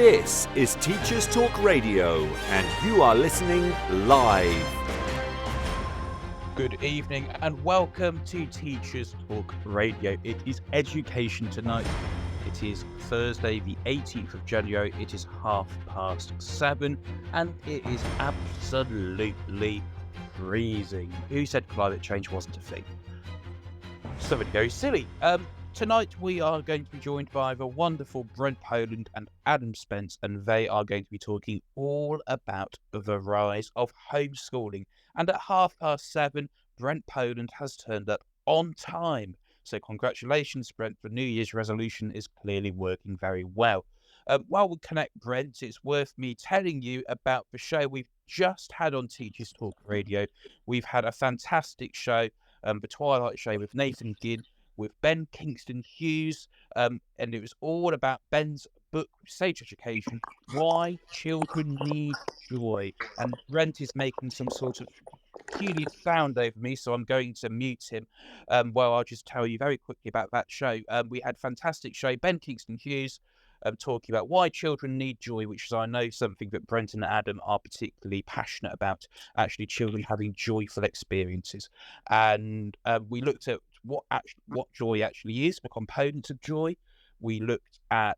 This is Teachers Talk Radio, and you are listening live. Good evening and welcome to Teachers Talk Radio. It is Education Tonight. It is Thursday, the 18th of January. It is 7:30 and it is absolutely freezing. Who said climate change wasn't a thing? Somebody goes silly. Tonight we are going to be joined by the wonderful Brent Poland and Adam Spence, and they are going to be talking all about the rise of homeschooling. And at 7:30, Brent Poland has turned up on time. So congratulations, Brent. The New Year's resolution is clearly working very well. While we connect Brent, it's worth me telling you about the show we've just had on Teachers Talk Radio. We've had a fantastic show, the Twilight Show with Nathan Ginn, with Ben Kingston Hughes, and it was all about Ben's book, Sage Education, Why Children Need Joy. And Brent is making some sort of peculiar sound over me, so I'm going to mute him. Well, I'll just tell you very quickly about that show. We had a fantastic show, Ben Kingston Hughes, talking about why children need joy, which is, I know, something that Brent and Adam are particularly passionate about, actually children having joyful experiences. And we looked at what joy actually is, the components of joy. We looked at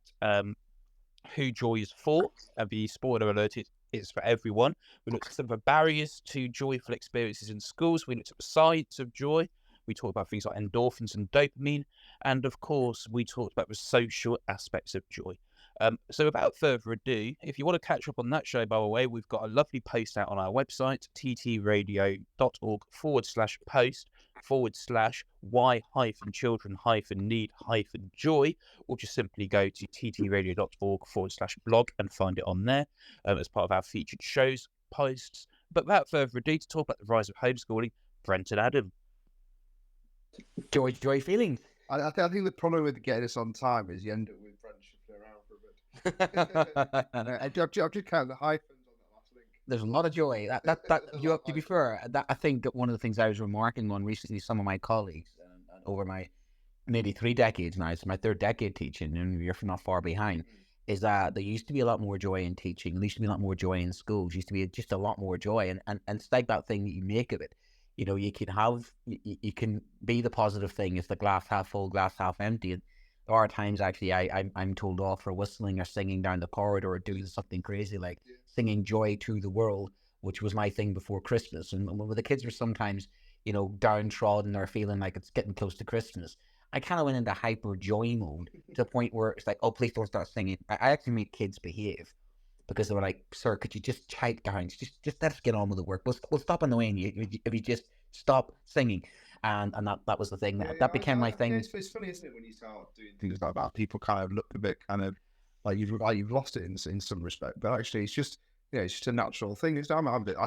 who joy is for, and the spoiler alert, it's for everyone. We looked at some of the barriers to joyful experiences in schools. We looked at the science of joy. We talked about things like endorphins and dopamine. And of course, we talked about the social aspects of joy. So without further ado, if you want to catch up on that show, by the way, we've got a lovely post out on our website, ttradio.org/post/why-children-need-joy, or just simply go to ttradio.org/blog and find it on there as part of our featured shows posts. But without further ado, to talk about the rise of homeschooling, Brent and Adam. Joy feeling. I think the problem with getting us on time is you end up with Brent shuffling around for a bit. I've just counted the hyphens on that last link. There's a lot of joy. You have to be fair. I think one of the things I was remarking on recently, some of my colleagues over my maybe 3 decades now, it's my 3rd decade teaching, and you're not far behind, is that there used to be a lot more joy in teaching. There used to be a lot more joy in schools. There used to be just a lot more joy, and it's like that thing that you make of it. You know, you can be the positive thing. It's the glass half full, glass half empty. And there are times actually I'm told off for whistling or singing down the corridor or doing something crazy like singing Joy to the World, which was my thing before Christmas. And when the kids were sometimes, downtrodden or feeling like it's getting close to Christmas, I kind of went into hyper joy mode to a point where it's like, oh, please don't start singing. I actually made kids behave. Because they were like, sir, could you just type down? Just let us get on with the work. We'll stop annoying you if you just stop singing. And that was the thing. That became my thing. It's funny, isn't it, when you start doing things like that? People kind of look a bit kind of like you've lost it in some respect. But actually, it's just it's just a natural thing. I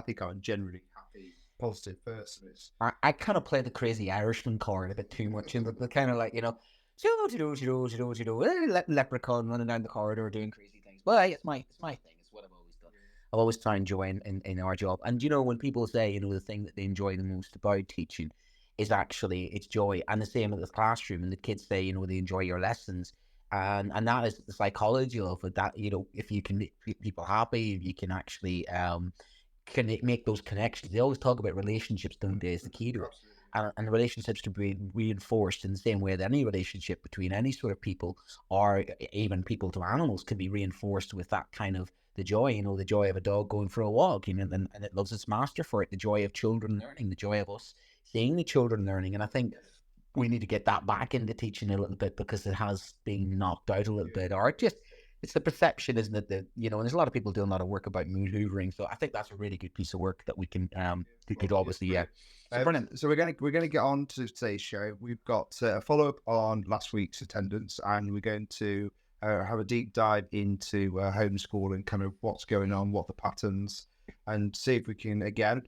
think I'm a generally happy, positive person. I kind of play the crazy Irishman card a bit too much, and the kind of like leprechaun running down the corridor doing crazy things. But it's my thing. It's what I've always done. I've always found joy in our job. And when people say, the thing that they enjoy the most about teaching is actually it's joy. And the same at the classroom. And the kids say, they enjoy your lessons. And that is the psychology of it. That, if you can make people happy, if you can actually can make those connections. They always talk about relationships, don't they? Is the key to it. And relationships to be reinforced in the same way that any relationship between any sort of people or even people to animals can be reinforced with that kind of the joy, the joy of a dog going for a walk, and it loves its master for it, the joy of children learning, the joy of us seeing the children learning. And I think we need to get that back into teaching a little bit because it has been knocked out a little bit, or it's the perception, isn't it, that, and there's a lot of people doing a lot of work about mood hoovering. So I think that's a really good piece of work that we can could obviously, So we're gonna get on to today's show. We've got a follow-up on last week's attendance, and we're going to have a deep dive into homeschooling, kind of what's going on, what the patterns, and see if we can come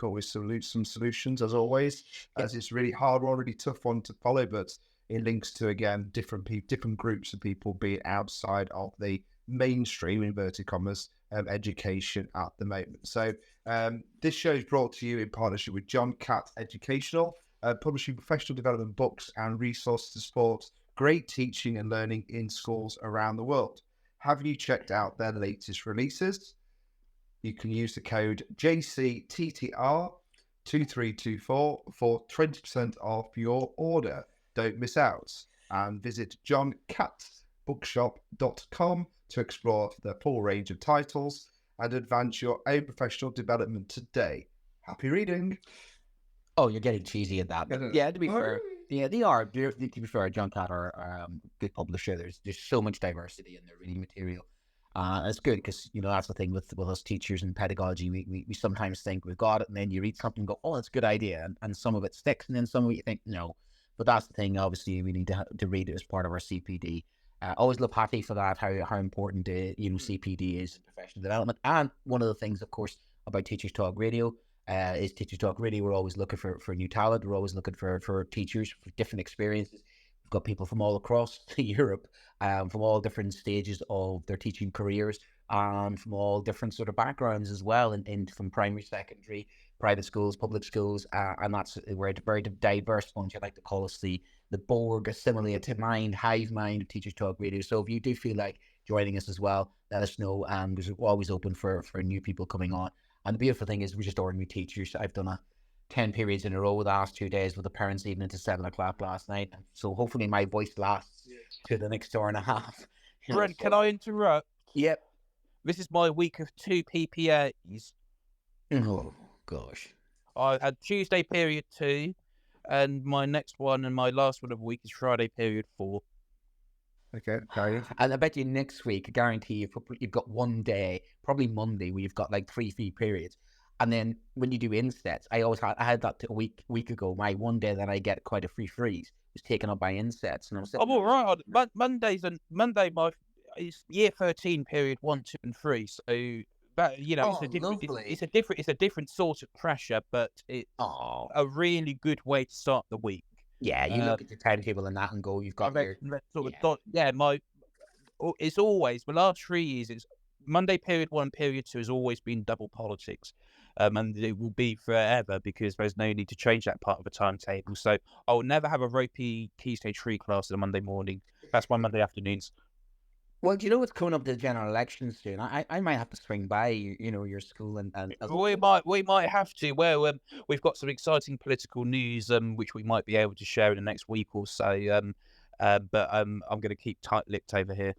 up with some solutions, as always, as it's really hard one, really tough one to follow, but it links to, again, different groups of people being outside of the mainstream, inverted commas, education at the moment. So this show is brought to you in partnership with John Catt Educational, publishing professional development books and resources to support great teaching and learning in schools around the world. Have you checked out their latest releases? You can use the code JCTTR2324 for 20% off your order. Don't miss out. And visit johnkatzbookshop.com to explore the full range of titles and advance your own professional development today. Happy reading. Oh, you're getting cheesy at that. But yeah, to be fair, yeah, they are. To be fair, John Cat are a good publisher. There's so much diversity in their reading material. It's good because, that's the thing with us teachers and pedagogy. We sometimes think we've got it, and then you read something and go, oh, that's a good idea. And some of it sticks, and then some of it you think, no. But that's the thing. Obviously, we need to read it as part of our CPD. Always love Hattie for that, how important, CPD is in professional development. And one of the things, of course, about Teachers Talk Radio is Teachers Talk Radio. We're always looking for new talent. We're always looking for teachers for different experiences. We've got people from all across Europe, from all different stages of their teaching careers, and from all different sort of backgrounds as well, and from primary, secondary, private schools, public schools, and we're a very diverse bunch. I like to call us the Borg, assimilated mind, hive mind of Teachers Talk Radio. So if you do feel like joining us as well, let us know. We're always open for new people coming on. And the beautiful thing is we're just ordinary teachers. I've done 10 periods in a row the last 2 days with the parents evening to 7 o'clock last night. So hopefully my voice lasts to the next hour and a half. Brent, can I interrupt? Yep. This is my week of 2 PPAs. Oh, gosh. I had Tuesday period 2, and my next one and my last one of the week is Friday period 4. Okay, carry on. And I bet you next week, I guarantee you've got one day, probably Monday, where you've got like 3 free periods. And then when you do insets, I had that a week ago. My one day that I get quite a free freeze was taken up by insets, and I'm all right. Monday it's year 13 period 1, 2, and 3. So that it's a different sort of pressure, but it's a really good way to start the week. Yeah, you look at the timetable and that and go, you've got it's always the last 3 years. It's Monday period 1, period 2 has always been double politics, and it will be forever because there's no need to change that part of the timetable. So I'll never have a ropey Key Stage 3 class on a Monday morning. That's my Monday afternoons. Well, do you know what's coming up to the general elections soon? I might have to swing by your school and we might have to. Well, we've got some exciting political news which we might be able to share in the next week or so. But I'm going to keep tight-lipped over here.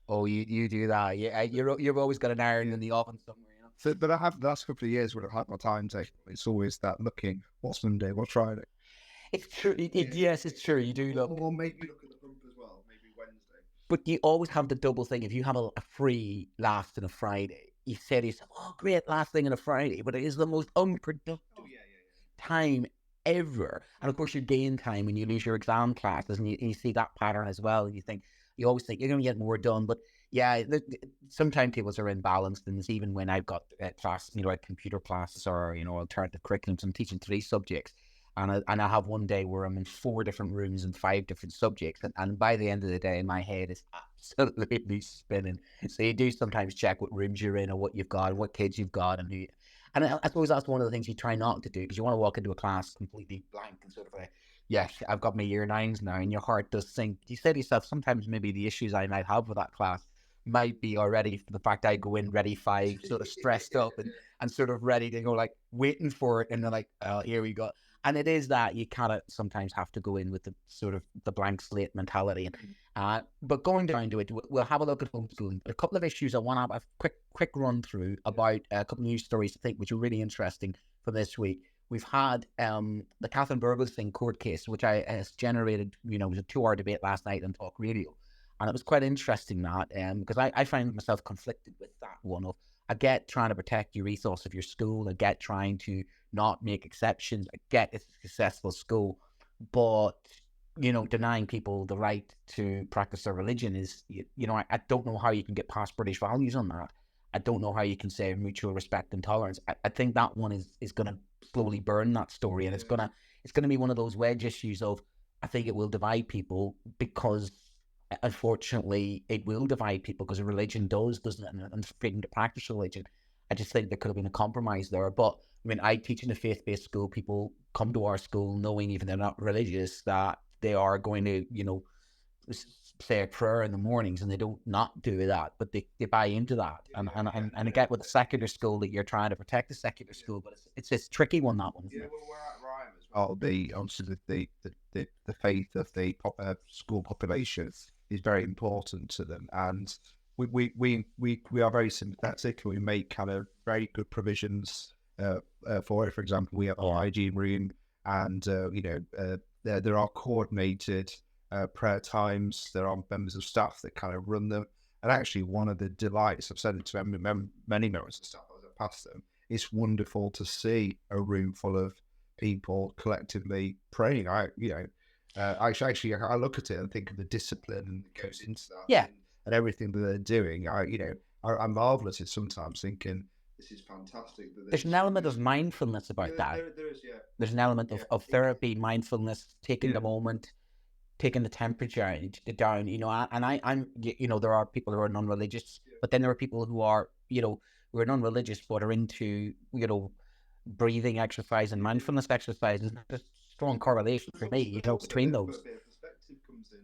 Oh, you do that. Yeah, you've always got an iron in the oven somewhere. So, but I have the last couple of years when I've had my timetable. It's always that looking. What's Monday? What's Friday? It's true. Yes, it's true. You do look. Or maybe look at the bump as well. Maybe Wednesday. But you always have the double thing. If you have a free last and a Friday, you say to yourself, "Oh, great, last thing on a Friday," but it is the most unproductive time ever. And of course, you gain time when you lose your exam classes, and you see that pattern as well. You always think you're going to get more done, but yeah, some timetables are imbalanced, and it's even when I've got class, like computer classes or alternative curriculums. I'm teaching 3 subjects, and I have one day where I'm in 4 different rooms and 5 different subjects, and by the end of the day, my head is absolutely spinning. So you do sometimes check what rooms you're in, or what you've got, and what kids you've got, and I suppose that's one of the things you try not to do, because you want to walk into a class completely blank and sort of like, yes, I've got my year 9s now, and your heart does sink. You say to yourself, sometimes maybe the issues I might have with that class might be already for the fact I go in ready 5, sort of stressed up and sort of ready to go, like waiting for it, and they're like, oh, here we go. And it is that you kind of sometimes have to go in with the sort of the blank slate mentality. But going down to it, we'll have a look at homeschooling. A couple of issues I want to have a quick run through about a couple of news stories I think which are really interesting for this week. We've had the Catherine Burgos court case, which has generated, it was a 2-hour debate last night on Talk Radio. And it was quite interesting that, because I find myself conflicted with that one of, I get trying to protect your ethos of your school, I get trying to not make exceptions, I get it's a successful school, but, denying people the right to practice their religion is, I don't know how you can get past British values on that. I don't know how you can say mutual respect and tolerance. I think that one is going to slowly burn that story, and it's going to be one of those wedge issues of, I think it will divide people, because unfortunately it will divide people, because a religion doesn't it, and freedom to practice religion. I just think there could have been a compromise there. But I mean, I teach in a faith-based school. People come to our school knowing, even they're not religious, that they are going to say a prayer in the mornings and they don't not do that, but they buy into that. And I get with the secular school that you're trying to protect the secular school, but it's a tricky one, that one, isn't it? Well, where I am as well, obviously the faith of the school population is very important to them, and we are very sympathetic, and we make kind of very good provisions for it. For example, we have a hygiene room, and there are coordinated prayer times. There are members of staff that kind of run them. And actually, one of the delights, I've said it to many members of staff as I pass them, it's wonderful to see a room full of people collectively praying. I look at it and think of the discipline that goes into that, and everything that they're doing. I marvel at it sometimes, thinking this is fantastic. There's an element of mindfulness about that. There is, yeah. There's an element of therapy, mindfulness, taking the moment, taking the temperature down, and I'm, there are people who are non-religious, but then there are people who are, who are non-religious, but are into, breathing exercise and mindfulness exercise. There's a strong correlation for me, between those. Perspective comes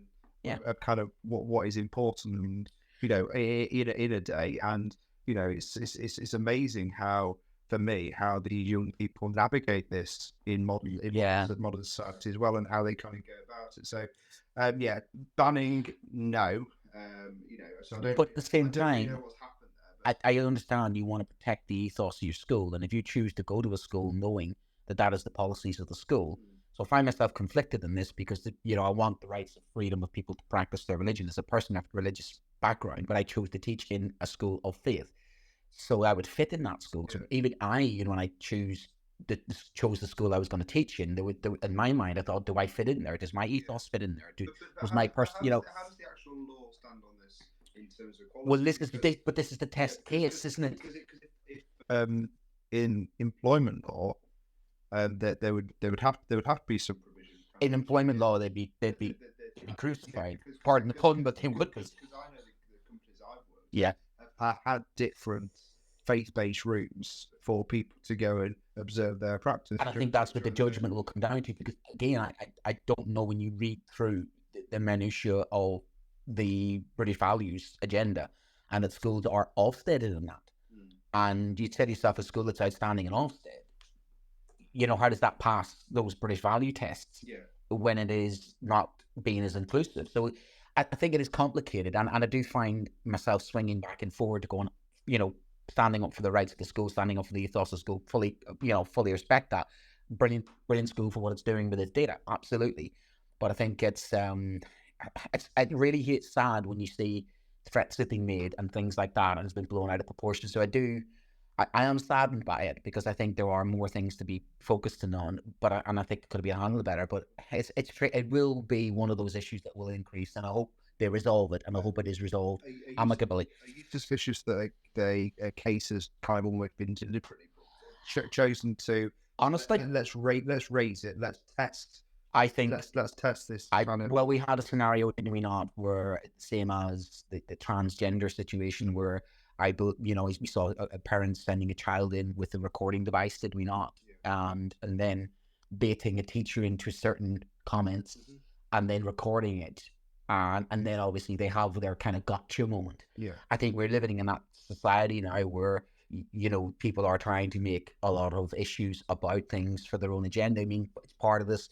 in, of kind of what is important, in a day, and it's amazing how, for me, how the young people navigate this in modern society as well, and how they kind of go about it. So, banning, no, So but at the same time, know what's happened there, I understand you want to protect the ethos of your school, and if you choose to go to a school knowing that is the policies of the school. So I find myself conflicted in this because, I want the rights of freedom of people to practice their religion. As a person with a religious background, but I chose to teach in a school of faith. So I would fit in that school. So even when I chose the school I was going to teach in, in my mind, I thought, do I fit in there? Does my ethos fit in there? How does the actual law stand on this in terms of quality? Well, this is the test case, isn't it? Because if in employment law, there would have to be some provision. In employment law, they'd be crucified. Pardon the pun, but they would be. Because I know the companies I've worked have had different faith-based rooms for people to go and observe their practice. And I think that's what the judgment will come down to, because again, I don't know, when you read through the minutiae of the British values agenda, and that schools are Ofsteded in that. And you tell yourself a school that's outstanding in Ofsted, how does that pass those British value tests when it is not being as inclusive? So I think it is complicated, and I do find myself swinging back and forward to going, standing up for the rights of the school, standing up for the ethos of school, fully respect that. Brilliant school for what it's doing with its data, absolutely. But I think it really hits sad when you see threats that being made and things like that, and it's been blown out of proportion. So I am saddened by it, because I think there are more things to be focused on, and I think it could be handled better. But it will be one of those issues that will increase, and I hope they resolve it, and I hope it is resolved amicably. Are you suspicious that the case has kind of almost been deliberately chosen to? Honestly, let's raise it. Let's test. I think let's test this. Well, we had a scenario, didn't we not, where same as the transgender situation, where we saw a parent sending a child in with a recording device, did we not? And then baiting a teacher into certain comments, and then recording it. And then obviously they have their kind of gotcha moment. I think we're living in that society now where, people are trying to make a lot of issues about things for their own agenda. I mean, it's part of this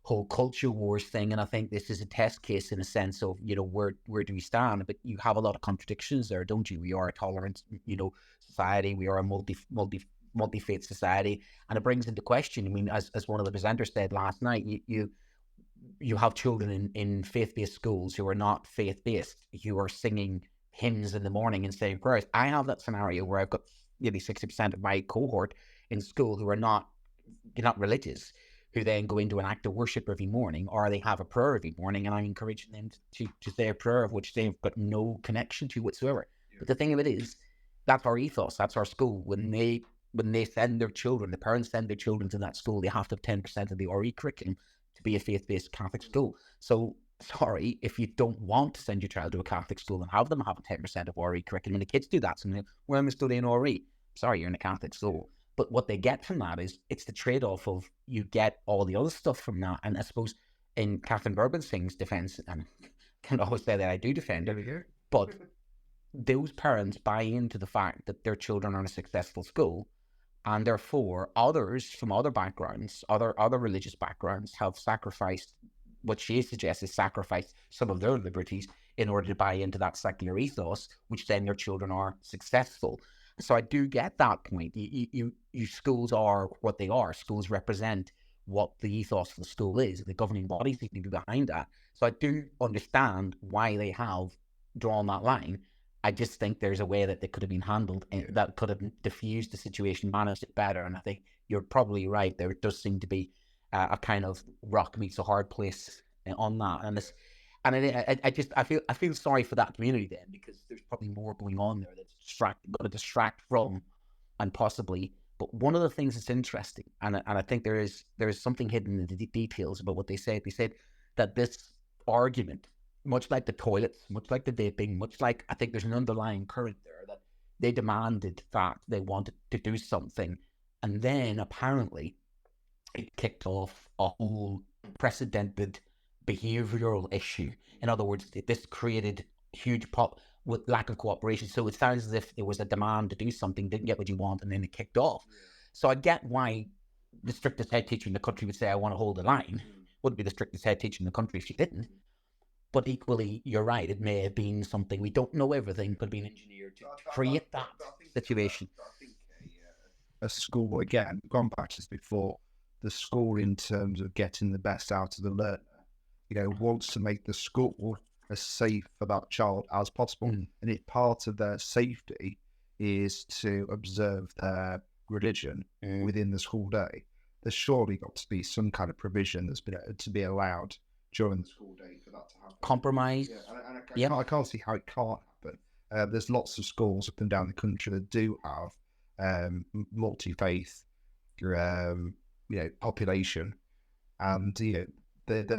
whole culture wars thing, and I think this is a test case in a sense of, where do we stand? But you have a lot of contradictions there, don't you? We are a tolerant, society. We are a multi-faith society, and it brings into question, I mean, as one of the presenters said last night, you have children in faith-based schools who are not faith-based, who are singing hymns in the morning and saying prayers. I have that scenario where I've got nearly 60% of my cohort in school who are not religious, who then go into an act of worship every morning, or they have a prayer every morning, and I'm encouraging them to say a prayer of which they've got no connection to whatsoever. But the thing of it is, that's our ethos, that's our school. When they send their children, the parents send their children to that school, they have to have 10% of the RE curriculum to be a faith-based Catholic school. So, sorry, if you don't want to send your child to a Catholic school and have them have 10% of RE curriculum, and the kids do that, so well, I'm studying RE. Sorry, you're in a Catholic school. But what they get from that is, it's the trade-off of, you get all the other stuff from that. And I suppose in Catherine Bourbon's defense, and can always say that I do defend it, but those parents buy into the fact that their children are in a successful school, and therefore others from other backgrounds, other religious backgrounds, have sacrificed what she suggests is sacrificed some of their liberties in order to buy into that secular ethos, which then their children are successful. So I do get that point. You schools are what they are. Schools represent what the ethos of the school is. The governing bodies need to be behind that. So I do understand why they have drawn that line. I just think there's a way that they could have been handled and that could have diffused the situation, managed it better. And I think you're probably right. There does seem to be a kind of rock meets a hard place on that. And this, and I feel sorry for that community then, because there's probably more going on there that's going to distract from, and possibly. But one of the things that's interesting, and I think there is something hidden in the details about what they said. They said that this argument, much like the toilets, much like the vaping, much like, I think there's an underlying current there that they demanded that they wanted to do something. And then apparently it kicked off a whole unprecedented behavioral issue. In other words, this created huge with lack of cooperation. So it sounds as if there was a demand to do something, didn't get what you want, and then it kicked off. So I get why the strictest head teacher in the country would say, I want to hold the line. Wouldn't be the strictest head teacher in the country if she didn't. But equally, you're right, it may have been something, we don't know everything, could have been engineered to create that situation. I think a school, again, we've gone back to this before, the school in terms of getting the best out of the learner, wants to make the school as safe for that child as possible. And if part of their safety is to observe their religion within the school day, there's surely got to be some kind of provision that's been to be allowed during the school day for that to happen. Compromise. I can't see how it can't happen. There's lots of schools up and down the country that do have multi-faith, population, and there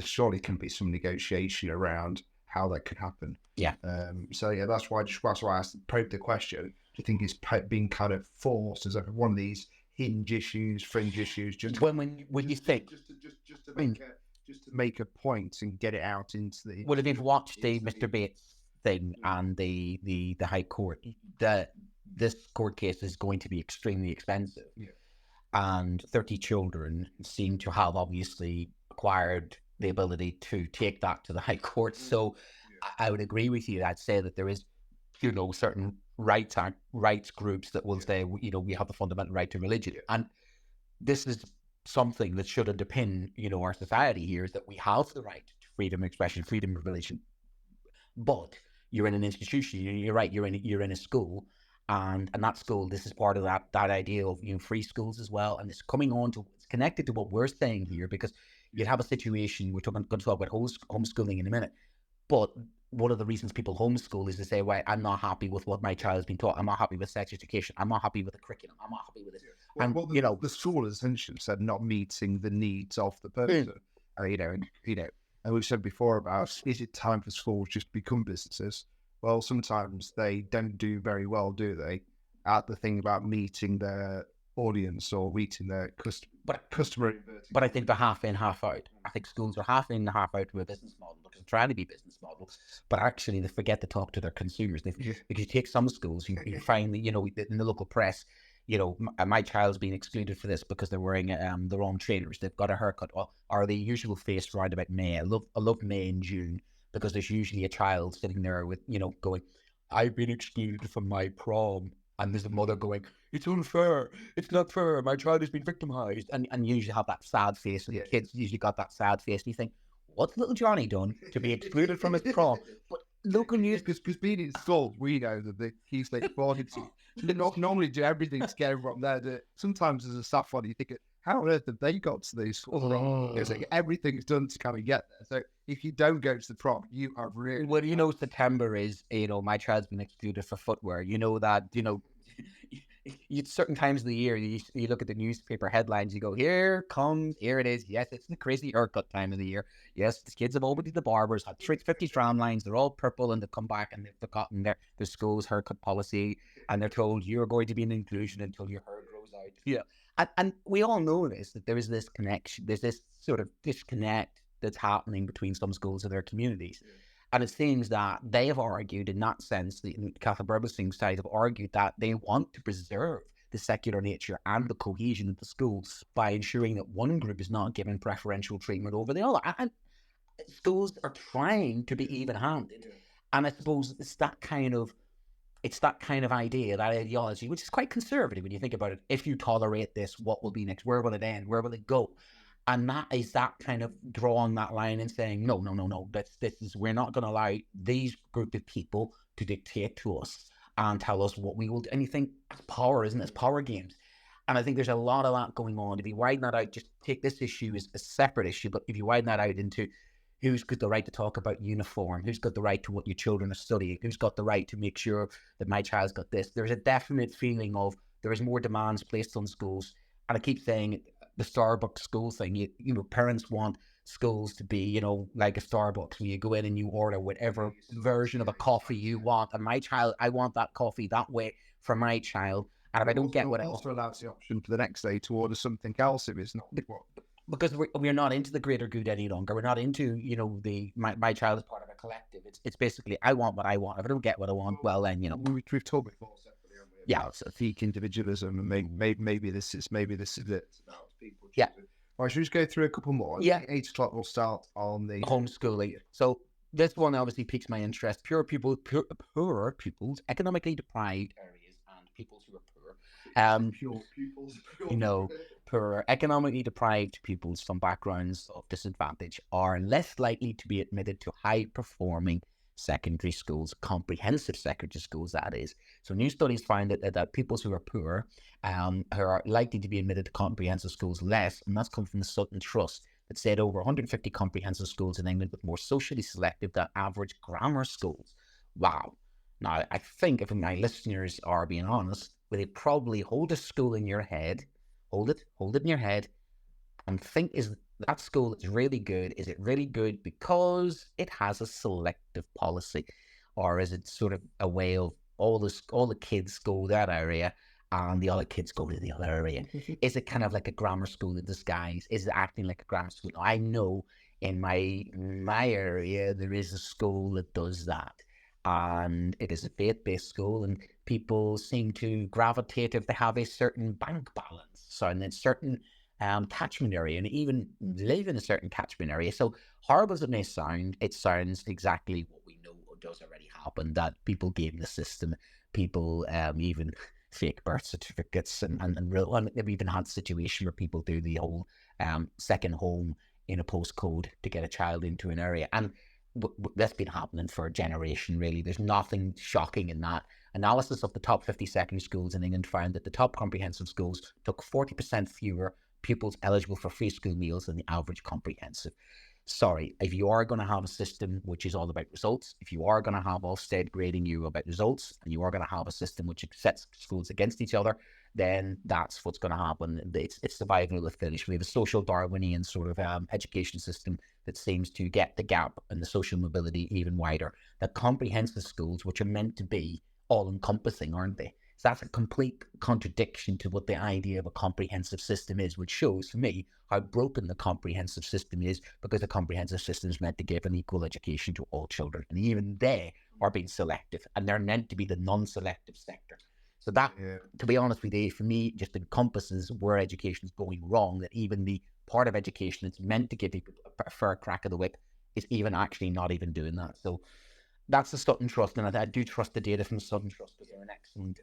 surely can be some negotiation around how that could happen. Yeah. That's why I probed the question. Do you think it's being kind of forced as one of these hinge issues, fringe issues? Just when you think just to make a point and get it out into the. Well, if you've watched the Mr. Bates thing and the High Court, this court case is going to be extremely expensive. Yeah. And 30 children seem to have obviously acquired the ability to take that to the High Court. So I would agree with you. I'd say that there is, certain rights groups that will say, we have the fundamental right to religion. And this is something that should underpin, our society here, is that we have the right to freedom of expression, freedom of religion. But you're in an institution, you're right, you're in a school, and that school, this is part of that idea of free schools as well. And it's it's connected to what we're saying here, because you'd have a situation, we're going to talk about homeschooling in a minute, but one of the reasons people homeschool is to say, right, I'm not happy with what my child has been taught. I'm not happy with sex education. I'm not happy with the curriculum. I'm not happy with it. Well, the school essentially said not meeting the needs of the person. And we've said before about, is it time for schools just to become businesses? Well, sometimes they don't do very well, do they? At the thing about meeting their audience or meeting their customer. But I think they're half in, half out. I think schools are half in, half out to a business model, because they're trying to be business models, but actually they forget to talk to their consumers. Because you take some schools, you find that, in the local press, my child's been excluded for this because they're wearing the wrong trainers. They've got a haircut, or the usual face round about May. I love May and June, because there's usually a child sitting there with, going, I've been excluded from my prom. And there's a mother going, it's unfair. It's not fair. My child has been victimized. And you usually have that sad face. And the kids usually got that sad face. And you think, what's little Johnny done to be excluded from his prom? But local news... Because being in school, we know that he's like, they not normally do everything to get him from there. Sometimes there's a staff one, you think, how on earth have they got to these schools? It's like everything's done to kind of get there. So if you don't go to the prom, you are really... Well, September is, my child's been excluded for footwear. You know that, certain times of the year, you look at the newspaper headlines, you go, here it is. Yes, it's the crazy haircut time of the year. Yes, the kids have all been to the barbers, had 50 tram lines, they're all purple, and they've come back and they've forgotten their school's haircut policy, and they're told you're going to be an inclusion until your hair grows out. Yeah. And we all know this, that there is this connection, there's this sort of disconnect that's happening between some schools and their communities. And it seems that they have argued in that sense, the Catholic Publishing side have argued that they want to preserve the secular nature and the cohesion of the schools by ensuring that one group is not given preferential treatment over the other. And schools are trying to be even-handed. And I suppose it's that kind of idea, that ideology, which is quite conservative when you think about it. If you tolerate this, what will be next? Where will it end? Where will it go? And that is that kind of drawing that line and saying, no, we're not going to allow these group of people to dictate to us and tell us what we will do. And you think, it's power, isn't it? It's power games. And I think there's a lot of that going on. If you widen that out, just take this issue as a separate issue, but if you widen that out into who's got the right to talk about uniform, who's got the right to what your children are studying, who's got the right to make sure that my child's got this, there's a definite feeling of there is more demands placed on schools. And I keep saying the Starbucks school thing, you know, parents want schools to be, you know, like a Starbucks where you go in and you order whatever version of a coffee you want. And my child, I want that coffee that way for my child. And if I don't get what I want, also allows the option for the next day to order something else if it's not what. Because we're not into the greater good any longer. We're not into, you know, my child is part of a collective. It's basically, I want what I want. If I don't get what I want, well then, you know. We've talked before separately, haven't we? Yeah. Peak individualism, and maybe this is it. It's about people. Yeah. All right, should we just go through a couple more? Yeah. 8 o'clock we'll start on the homeschooling. So this one obviously piques my interest. Poor pupils, economically deprived areas, and pupils who are poor. Pure pupils. You know, poor, economically deprived pupils from backgrounds of disadvantage are less likely to be admitted to high-performing secondary schools, comprehensive secondary schools, that is. So new studies find that pupils who are poor who are likely to be admitted to comprehensive schools less, and that's come from the Sutton Trust that said over 150 comprehensive schools in England were more socially selective than average grammar schools. Wow. Now, I think if my listeners are being honest, they probably hold a school in your head, hold it in your head, and think, is that school is really good? Is it really good because it has a selective policy? Or is it sort of a way of all the kids go that area and the other kids go to the other area? Is it kind of like a grammar school in disguise? Is it acting like a grammar school? I know in my area there is a school that does that. And it is a faith-based school, and people seem to gravitate if they have a certain bank balance, so in a certain catchment area, and even live in a certain catchment area. So horrible as it may sound, it sounds exactly what we know does already happen, that people game the system, people even fake birth certificates, and they've even had a situation where people do the whole second home in a postcode to get a child into an area. And that's been happening for a generation, really. There's nothing shocking in that. Analysis of the top 50 secondary schools in England found that the top comprehensive schools took 40% fewer pupils eligible for free school meals than the average comprehensive. Sorry, if you are going to have a system which is all about results, if you are going to have Ofsted grading you about results, and you are going to have a system which sets schools against each other, then that's what's going to happen. It's survival of the fittest. We have a social Darwinian sort of education system that seems to get the gap and the social mobility even wider. The comprehensive schools, which are meant to be all-encompassing, aren't they? So that's a complete contradiction to what the idea of a comprehensive system is, which shows for me how broken the comprehensive system is, because the comprehensive system is meant to give an equal education to all children. And even they are being selective, and they're meant to be the non-selective sector. So that, to be honest with you, for me, just encompasses where education is going wrong, that even the part of education that's meant to give people a fair crack of the whip is even actually not even doing that. So that's the Sutton Trust, and I do trust the data from the Sutton Trust because they're an excellent,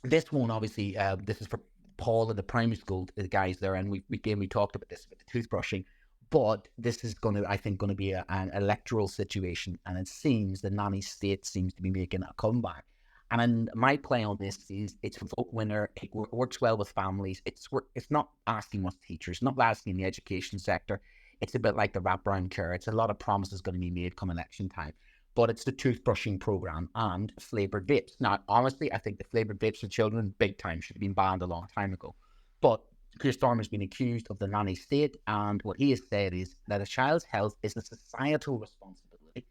this one, obviously, this is for Paul in the primary school, the guys there, and we talked about this, about the toothbrushing, but this is going to be an electoral situation, and it seems the nanny state seems to be making a comeback. And my play on this is it's a vote winner. It works well with families. It's not asking what's teachers, not asking the education sector. It's a bit like the wraparound care. It's a lot of promises going to be made come election time. But it's the toothbrushing program and flavoured vapes. Now, honestly, I think the flavoured vapes for children, big time, should have been banned a long time ago. But Keir Starmer has been accused of the nanny state, and what he has said is that a child's health is a societal responsibility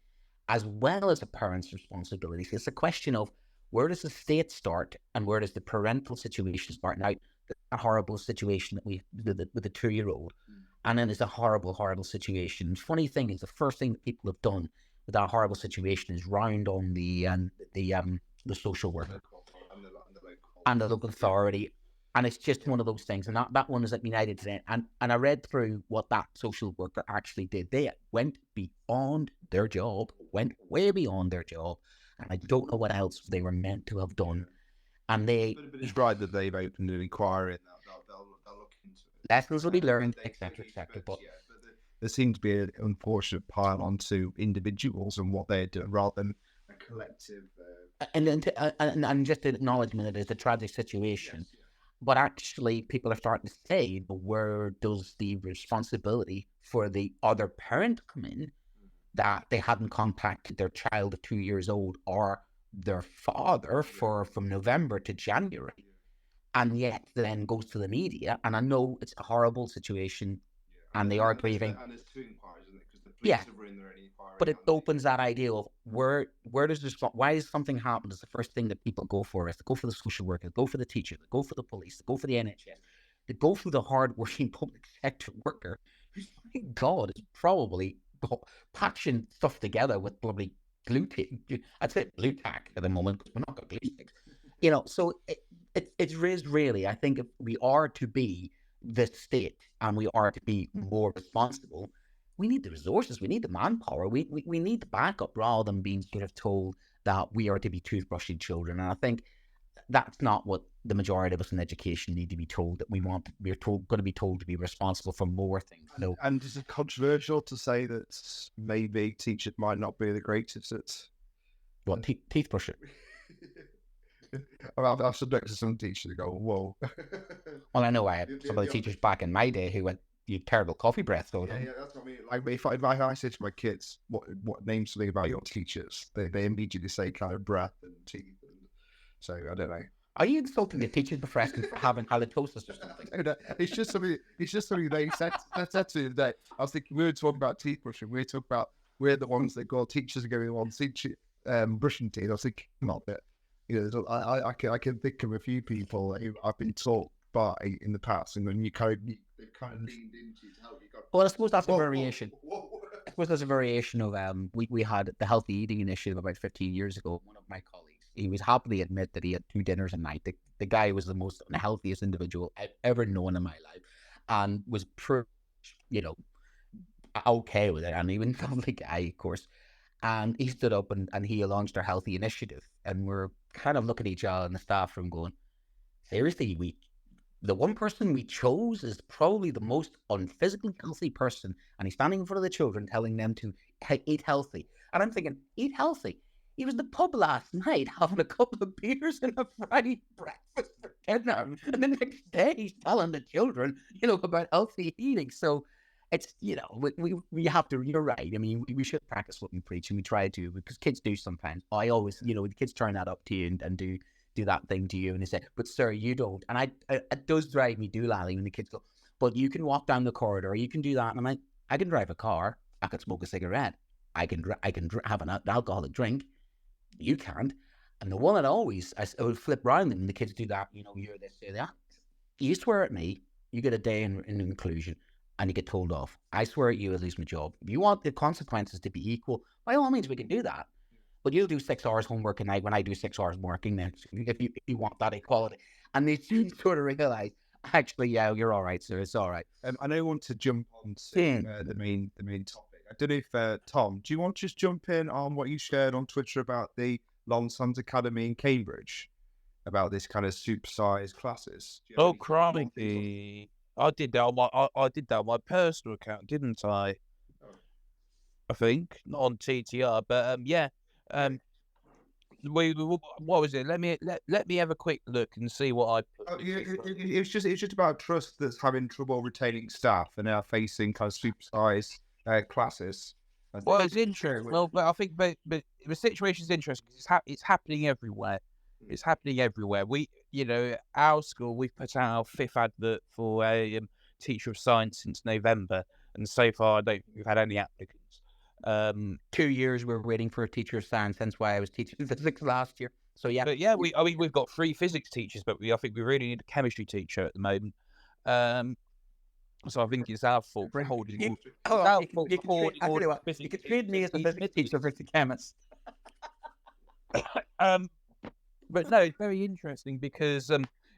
as well as a parent's responsibility. So it's a question of where does the state start and where does the parental situation start? Now, a horrible situation that we with the 2-year-old. And then it's a horrible, horrible situation. The funny thing is, the first thing that people have done with that horrible situation is round on the social worker and the local authority. And it's just one of those things. And that one is at United today. And I read through what that social worker actually did. They went beyond their job, went way beyond their job. And I don't know what else they were meant to have done. And they... But it's right that they've opened an inquiry and they'll look into it. Lessons will be learned, etc., etc. But there seems to be an unfortunate pile onto individuals and what they're doing rather than a collective. And just an acknowledgement that it's a tragic situation. Yes, yeah. But actually, people are starting to say, where does the responsibility for the other parent come in, that they hadn't contacted their child at 2 years old or their father from November to January, and yet then goes to the media. And I know it's a horrible situation, and they are grieving. And there's 2 inquiries, isn't it? Because the police have run their own inquiry. But it opens that idea of where does this, why does something happen? Is the first thing that people go for is to go for the social worker, go for the teacher, go for the police, go for the NHS, to go through the hard-working public sector worker who, my God, is probably patching stuff together with probably glue tack. I'd say glue tack at the moment because we're not got glue sticks. So it's really, I think if we are to be the state and we are to be more responsible, we need the resources, we need the manpower, we need the backup rather than being sort of told that we are to be toothbrushing children. And I think that's not what the majority of us in education need to be told, that we're going to be told to be responsible for more things. So, and is it controversial to say that maybe teachers might not be the greatest at what, teeth brushing? I've subjected to some teachers who go, whoa. Well, I know I had some of the teachers back in my day who went, you terrible coffee breath. So yeah, that's what I mean. Like if I say to my kids, what name something about your teachers, they immediately say kind of breath and teeth. And so I don't know. Are you insulting the teachers for having halitosis or something? No, it's just something they said to me today. I was thinking, we were talking about teeth brushing. We were talking about we're the ones that go, teachers are going on brushing teeth. I was thinking, not that. I can think of a few people who I've been taught by in the past, and then they've kind of leaned into to help you. Well, I suppose that's a variation. I suppose there's a variation of we had the healthy eating initiative about 15 years ago. One of my colleagues, he was happily admit that he had 2 dinners a night. The guy was the most unhealthiest individual I've ever known in my life, and was okay with it. And he was a lovely guy, of course. And he stood up and he launched our healthy initiative, and we're kind of looking at each other in the staff room going, seriously, the one person we chose is probably the most unphysically healthy person, and he's standing in front of the children telling them to eat healthy. And I'm thinking, eat healthy? He was at the pub last night having a couple of beers and a Friday breakfast for dinner, and the next day he's telling the children, about healthy eating. So it's, we have to, you're right. I mean, we should practice what we preach, and we try to, because kids do sometimes. I always, the kids turn that up to you and do that thing to you, and they say, but sir, you don't. And it does drive me doolally when the kids go, but you can walk down the corridor, you can do that. And I'm like, I can drive a car, I can smoke a cigarette, I can have an alcoholic drink, you can't. And the one that I would flip around them, and the kids do that, you're this, you're that. You swear at me, you get a day in inclusion, and you get told off. I swear at you, I lose my job. If you want the consequences to be equal, by all means, we can do that. But you'll do 6 hours homework a night when I do 6 hours working next, if you want that equality. And they students sort of realize, actually, yeah, you're all right, sir. It's all right. I don't want to jump on to the main topic. I don't know if, Tom, do you want to just jump in on what you shared on Twitter about the Long Sons Academy in Cambridge, about this kind of supersized classes? Oh, crikey. I did that on my personal account, didn't I? I think, not on TTR, but yeah. What was it? Let me have a quick look and see what I put. It's just about trust that's having trouble retaining staff and now facing kind of supersized classes. Well, it's interesting. Well, but I think but the situation is interesting because it's happening everywhere. It's happening everywhere. Our school, we've put out our 5th advert for a teacher of science since November, and so far I don't think we've had any applicants. 2 years we're waiting for a teacher of science. That's why I was teaching physics last year. So yeah. But yeah, we've got 3 physics teachers, but I think we really need a chemistry teacher at the moment. So I think it's our fault for holding. You, It's hold on, our you, fault you for can train, holding I tell all you the what, you physics can train me as a teachers physics in teacher versus a chemist. But no, it's very interesting because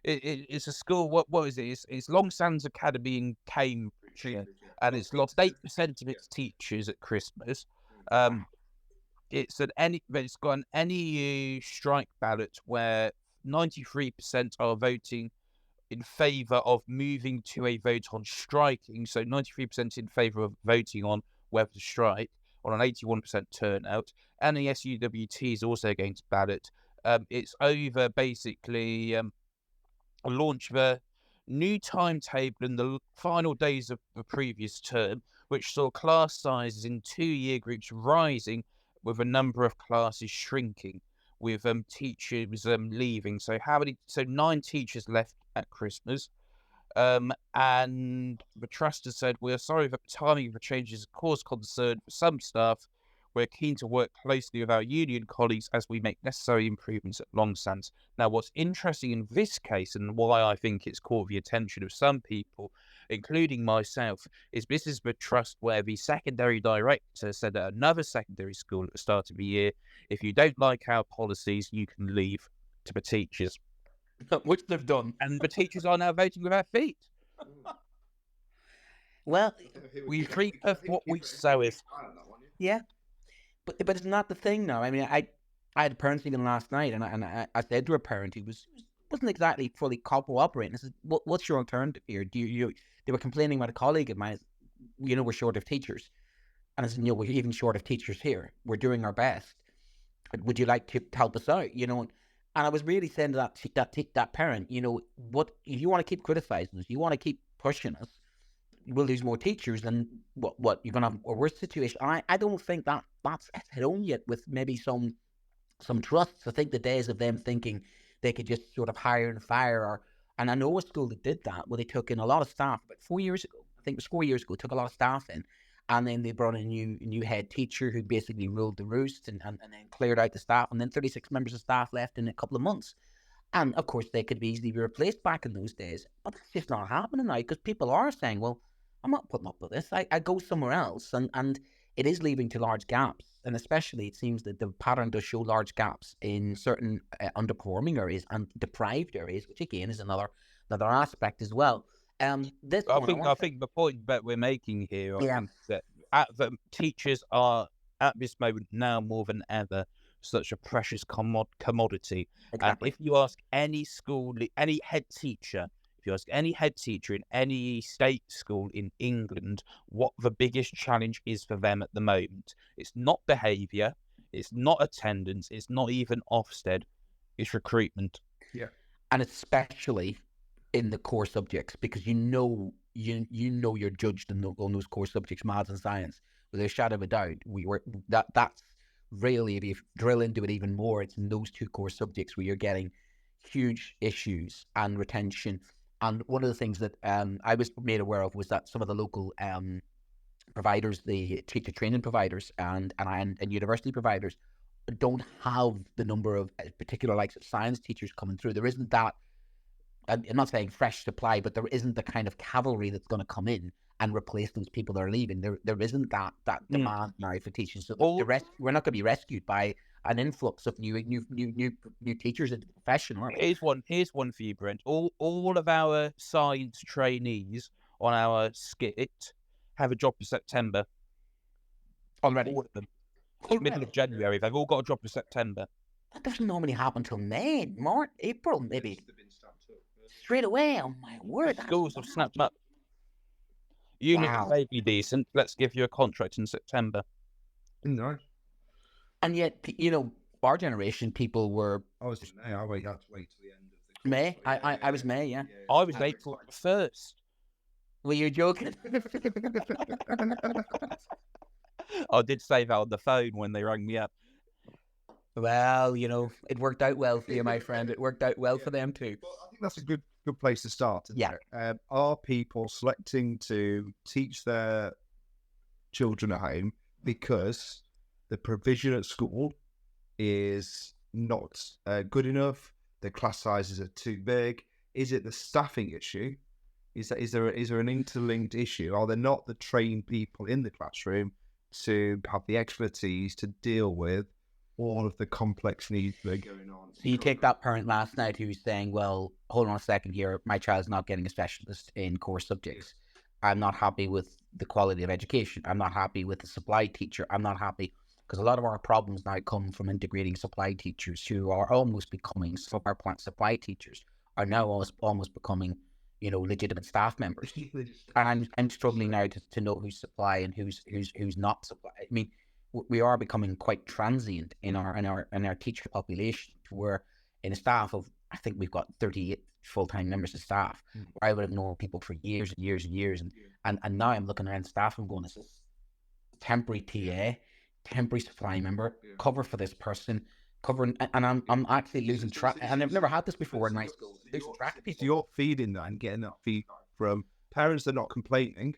it's a school. What is it? It's Long Sands Academy in Cambridge, and it's lost 8% of its teachers at Christmas. It's got an any strike ballot where 93% are voting in favour of moving to a vote on striking. So 93% in favour of voting on whether to strike on an 81% turnout. And the SUWT is also going to ballot. It's over basically a launch of a new timetable in the final days of the previous term, which saw class sizes in 2-year groups rising with a number of classes shrinking, with teachers leaving. So 9 teachers left at Christmas. And the trust has said, "We are sorry that the timing of the changes has caused concern for some staff. We're keen to work closely with our union colleagues as we make necessary improvements at Long Sands." Now, what's interesting in this case, and why I think it's caught the attention of some people, including myself, is this is the trust where the secondary director said at another secondary school at the start of the year, "If you don't like our policies, you can leave," to the teachers. Which they've done. And the teachers are now voting with their feet. Well, We reap of what we soweth. yeah, but it's not the thing now. I mean, I had a parent even last night, and I said to a parent who wasn't exactly fully cooperating. I said, "What's your alternative here? Do you?" They were complaining about a colleague of mine. We're short of teachers, and I said, we're even short of teachers here. We're doing our best. Would you like to help us out? And I was really saying to that parent, what if you want to keep criticizing us, you want to keep pushing us, we'll lose more teachers, and what you're gonna have a worse situation. I don't think that's hit home yet with maybe some trusts. I think the days of them thinking they could just sort of hire and fire, and I know a school that did that where they took in a lot of staff about 4 years ago. I think it was 4 years ago. Took a lot of staff in, and then they brought in a new head teacher who basically ruled the roost, and then cleared out the staff, and then 36 members of staff left in a couple of months. And of course, they could easily be replaced back in those days, but that's just not happening now because people are saying, "Well, I'm not putting up with this. I go somewhere else," and it is leading to large gaps. And especially, it seems that the pattern does show large gaps in certain underperforming areas and deprived areas, which again is another aspect as well. This I one, think the point that we're making here yeah, is that the teachers are at this moment now more than ever such a precious commodity. exactly. And if you ask any head teacher, in any state school in England, what the biggest challenge is for them at the moment, it's not behaviour, it's not attendance, it's not even Ofsted, it's recruitment. Yeah. And especially in the core subjects, because you're judged on those core subjects, maths and science, without a shadow of a doubt. That's really, if you drill into it even more, it's in those 2 core subjects where you're getting huge issues and retention. And one of the things that I was made aware of was that some of the local providers, the teacher training providers and university providers, don't have the number of particular likes of science teachers coming through. There isn't that, I'm not saying fresh supply, but there isn't the kind of cavalry that's going to come in and replace those people that are leaving. There isn't that demand now for teaching. So we're not going to be rescued by an influx of new teachers into the profession. Here's one for you, Brent. All of our science trainees on our skit have a job for September. Already. All of them. Middle of January, they've all got a job for September. That doesn't normally happen till May, March, April, maybe. Straight away, oh my word. Schools have snapped up. Unit may be decent. Let's give you a contract in September. No. And yet, our generation, people were. I was in May. I had to wait till the end of the May. I was May. Yeah. I was April 1st. Were you joking? I did say that on the phone when they rang me up. Well, it worked out well for you, my friend. It worked out well for them too. Well, I think that's a good place to start. Yeah. Are people selecting to teach their children at home because the provision at school is not good enough? The class sizes are too big. Is it the staffing issue? Is there an interlinked issue? Are there not the trained people in the classroom to have the expertise to deal with all of the complex needs that are going on? So you take that parent last night who's saying, well, hold on a second here, my child's not getting a specialist in core subjects. I'm not happy with the quality of education. I'm not happy with the supply teacher. I'm not happy because a lot of our problems now come from integrating supply teachers who are almost becoming, some of our supply teachers are now almost becoming, legitimate staff members. And I'm struggling now to know who's supply and who's not supply. I mean, we are becoming quite transient in our teacher population, to where in a staff of, I think we've got 38 full-time members of staff. Where I would have known people for years and years and years, and now I'm looking around staff and going, this is temporary TA, temporary supply member, cover for this person, covering, and I'm actually losing track. And I've never had this before in my school. Losing track of people. So you're feeding that and getting that feedback from parents that are not complaining,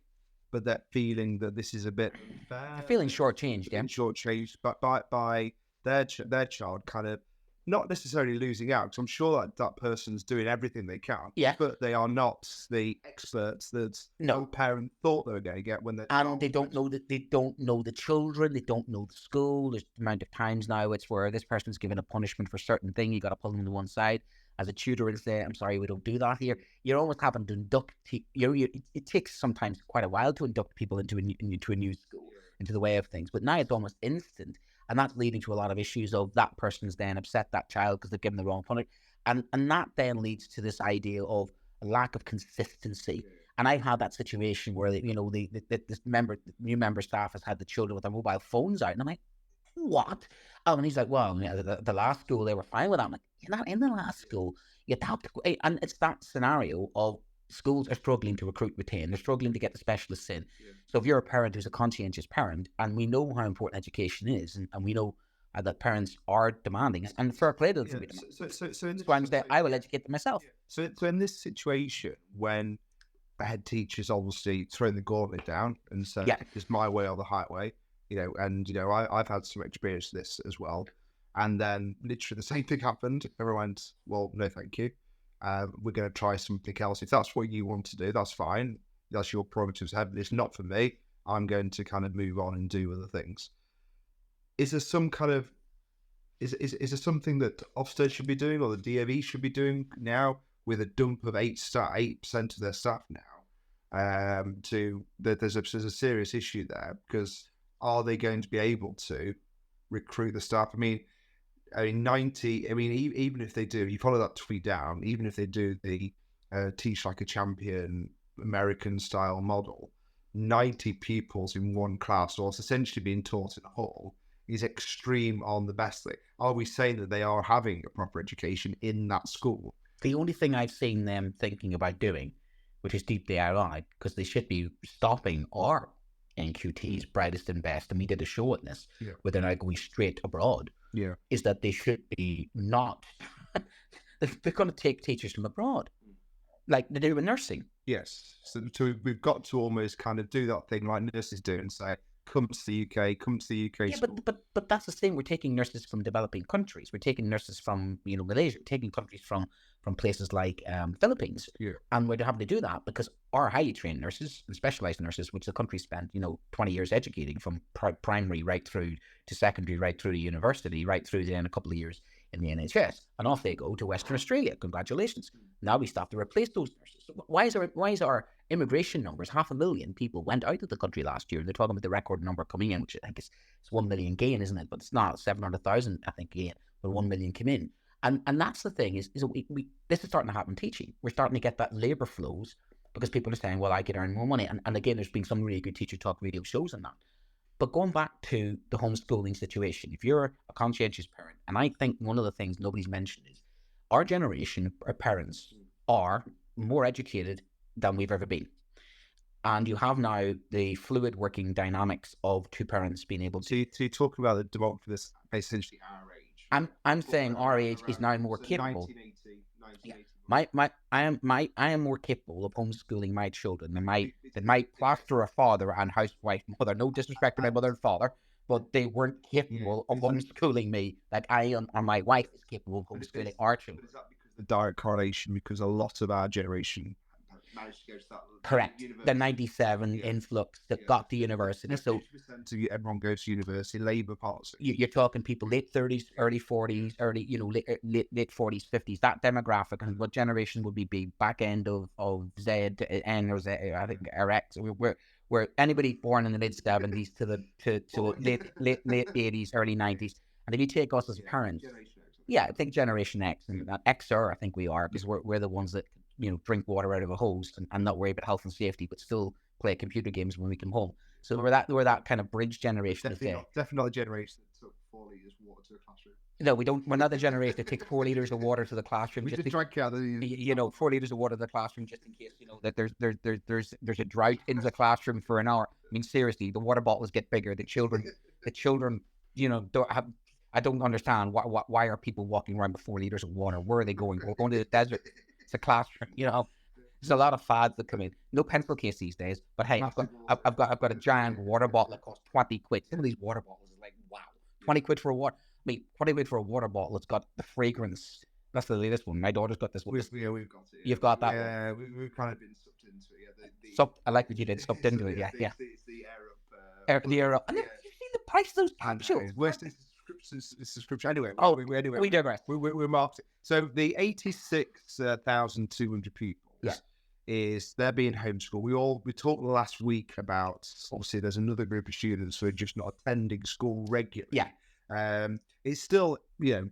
but they're feeling that this is a bit unfair. They're feeling shortchanged, yeah. Shortchanged, but by their child kind of not necessarily losing out, because I'm sure that person's doing everything they can. Yeah. But they are not the experts that no parent thought they were going to get when they. And they don't know that they don't know the children, they don't know the school. There's the amount of times now it's where this person's given a punishment for a certain thing, you got to pull them to one side as a tutor and say, I'm sorry, we don't do that here. You're almost having to induct, it takes sometimes quite a while to induct people into a new school, into the way of things. But now it's almost instant. And that's leading to a lot of issues of that person's then upset that child because they've given the wrong punishment. And that then leads to this idea of a lack of consistency. And I've had that situation where, this new member staff has had the children with their mobile phones out. And I'm like, what? Oh, and he's like, well, the last school, they were fine with that. I'm like, you're not in the last school. You have to go. And it's that scenario of schools are struggling to recruit, retain. They're struggling to get the specialists in. Yeah. So if you're a parent who's a conscientious parent, and we know how important education is, and we know that parents are demanding, and fair play to them. So I'm saying, I will educate them myself. Yeah. So in this situation, when the head teacher's obviously thrown the gauntlet down and said, it's my way or the highway, I've had some experience of this as well. And then literally the same thing happened. Everyone went, well, no, thank you. We're going to try something else. If that's what you want to do, that's fine. That's your prerogative. It's not for me. I'm going to kind of move on and do other things. Is there some kind of, is there something that Ofsted should be doing or the DOE should be doing now with a dump of 8% of their staff now? There's a serious issue there, because are they going to be able to recruit the staff? I mean, 90, even if they do, you follow that tweet down, even if they do the teach like a champion American style model, 90 pupils in one class, or it's essentially being taught in a hall, is extreme on the best thing. Are we saying that they are having a proper education in that school? The only thing I've seen them thinking about doing, which is deeply ironic, because they should be stopping our NQT's brightest and best, and we did a show on this, where they're now going straight abroad, is that they should be not, they're going to take teachers from abroad, like they do in nursing. Yes, so we've got to almost kind of do that thing like nurses do and say, come to the UK. Yeah, but that's the thing. We're taking nurses from developing countries. We're taking nurses from Malaysia. We're taking countries from places like Philippines, and we're having to do that because our highly trained nurses and specialized nurses, which the country spent 20 years educating from primary right through to secondary, right through to university, right through to then a couple of years in the NHS, and off they go to Western Australia. Congratulations! Now we start to replace those nurses. So why is our immigration numbers, 500,000 people went out of the country last year? They're talking about the record number coming in, which I think it's 1 million gain, isn't it? But it's not 700,000, I think, gain, but 1 million come in. And that's the thing is we this is starting to happen teaching. We're starting to get that labour flows because people are saying, well, I could earn more money. And again, there's been some really good teacher talk radio shows on that. But going back to the homeschooling situation, if you're a conscientious parent, and I think one of the things nobody's mentioned is our generation, our parents, are more educated than we've ever been. And you have now the fluid working dynamics of two parents being able to... So you're talking about the demography for this, essentially our age. I'm saying our age is now more capable. 1980. I am more capable of homeschooling my children than my plasterer father and housewife mother. No disrespect to my mother and father, but they weren't capable of homeschooling me like I and my wife is capable of homeschooling our children. Is that because the direct correlation? Because a lot of our generation, managed to go to that. Correct. University. The 97 influx that got to university. So 50% of everyone goes to university. Labour policy. you're talking people late 30s, early 40s, late 40s, 50s. That demographic, and what generation would be big? Back end of Z, N or Z, I think, or X. Where anybody born in the mid 70s to late 80s, early 90s. And if you take us as parents, I think Generation X and Xer, I think we are, because we're the ones that drink water out of a hose and not worry about health and safety, but still play computer games when we come home. So we're that kind of bridge generation. Definitely not a generation that took 4 litres of water to the classroom. No, we don't. We're not the generation that takes 4 litres of water to the classroom. We just just drank out of 4 litres of water to the classroom just in case that there's a drought in the classroom for an hour. I mean, seriously, the water bottles get bigger. The children, don't have. I don't understand why are people walking around with 4 litres of water? Where are they going? We're going to the desert. It's a classroom, There's a lot of fads that come in. No pencil case these days, but hey, I've got a giant water bottle that costs 20 quid. Some of these water bottles are like, wow, 20 quid for a water. I mean, 20 quid for a water bottle. It's got the fragrance. That's the latest one. My daughter's got this one. We've got it. You've got that one. Yeah, we've kind of been sucked into it. I like what you did. Sucked into it. Yeah. It's the air up. The air up. And then you see the price of those capsules. Where's the subscription? Anyway. We digress. We're marketing. So the 86,200 people. Yeah. They're being homeschooled. We talked last week about, obviously there's another group of students who are just not attending school regularly. Yeah. It's still, in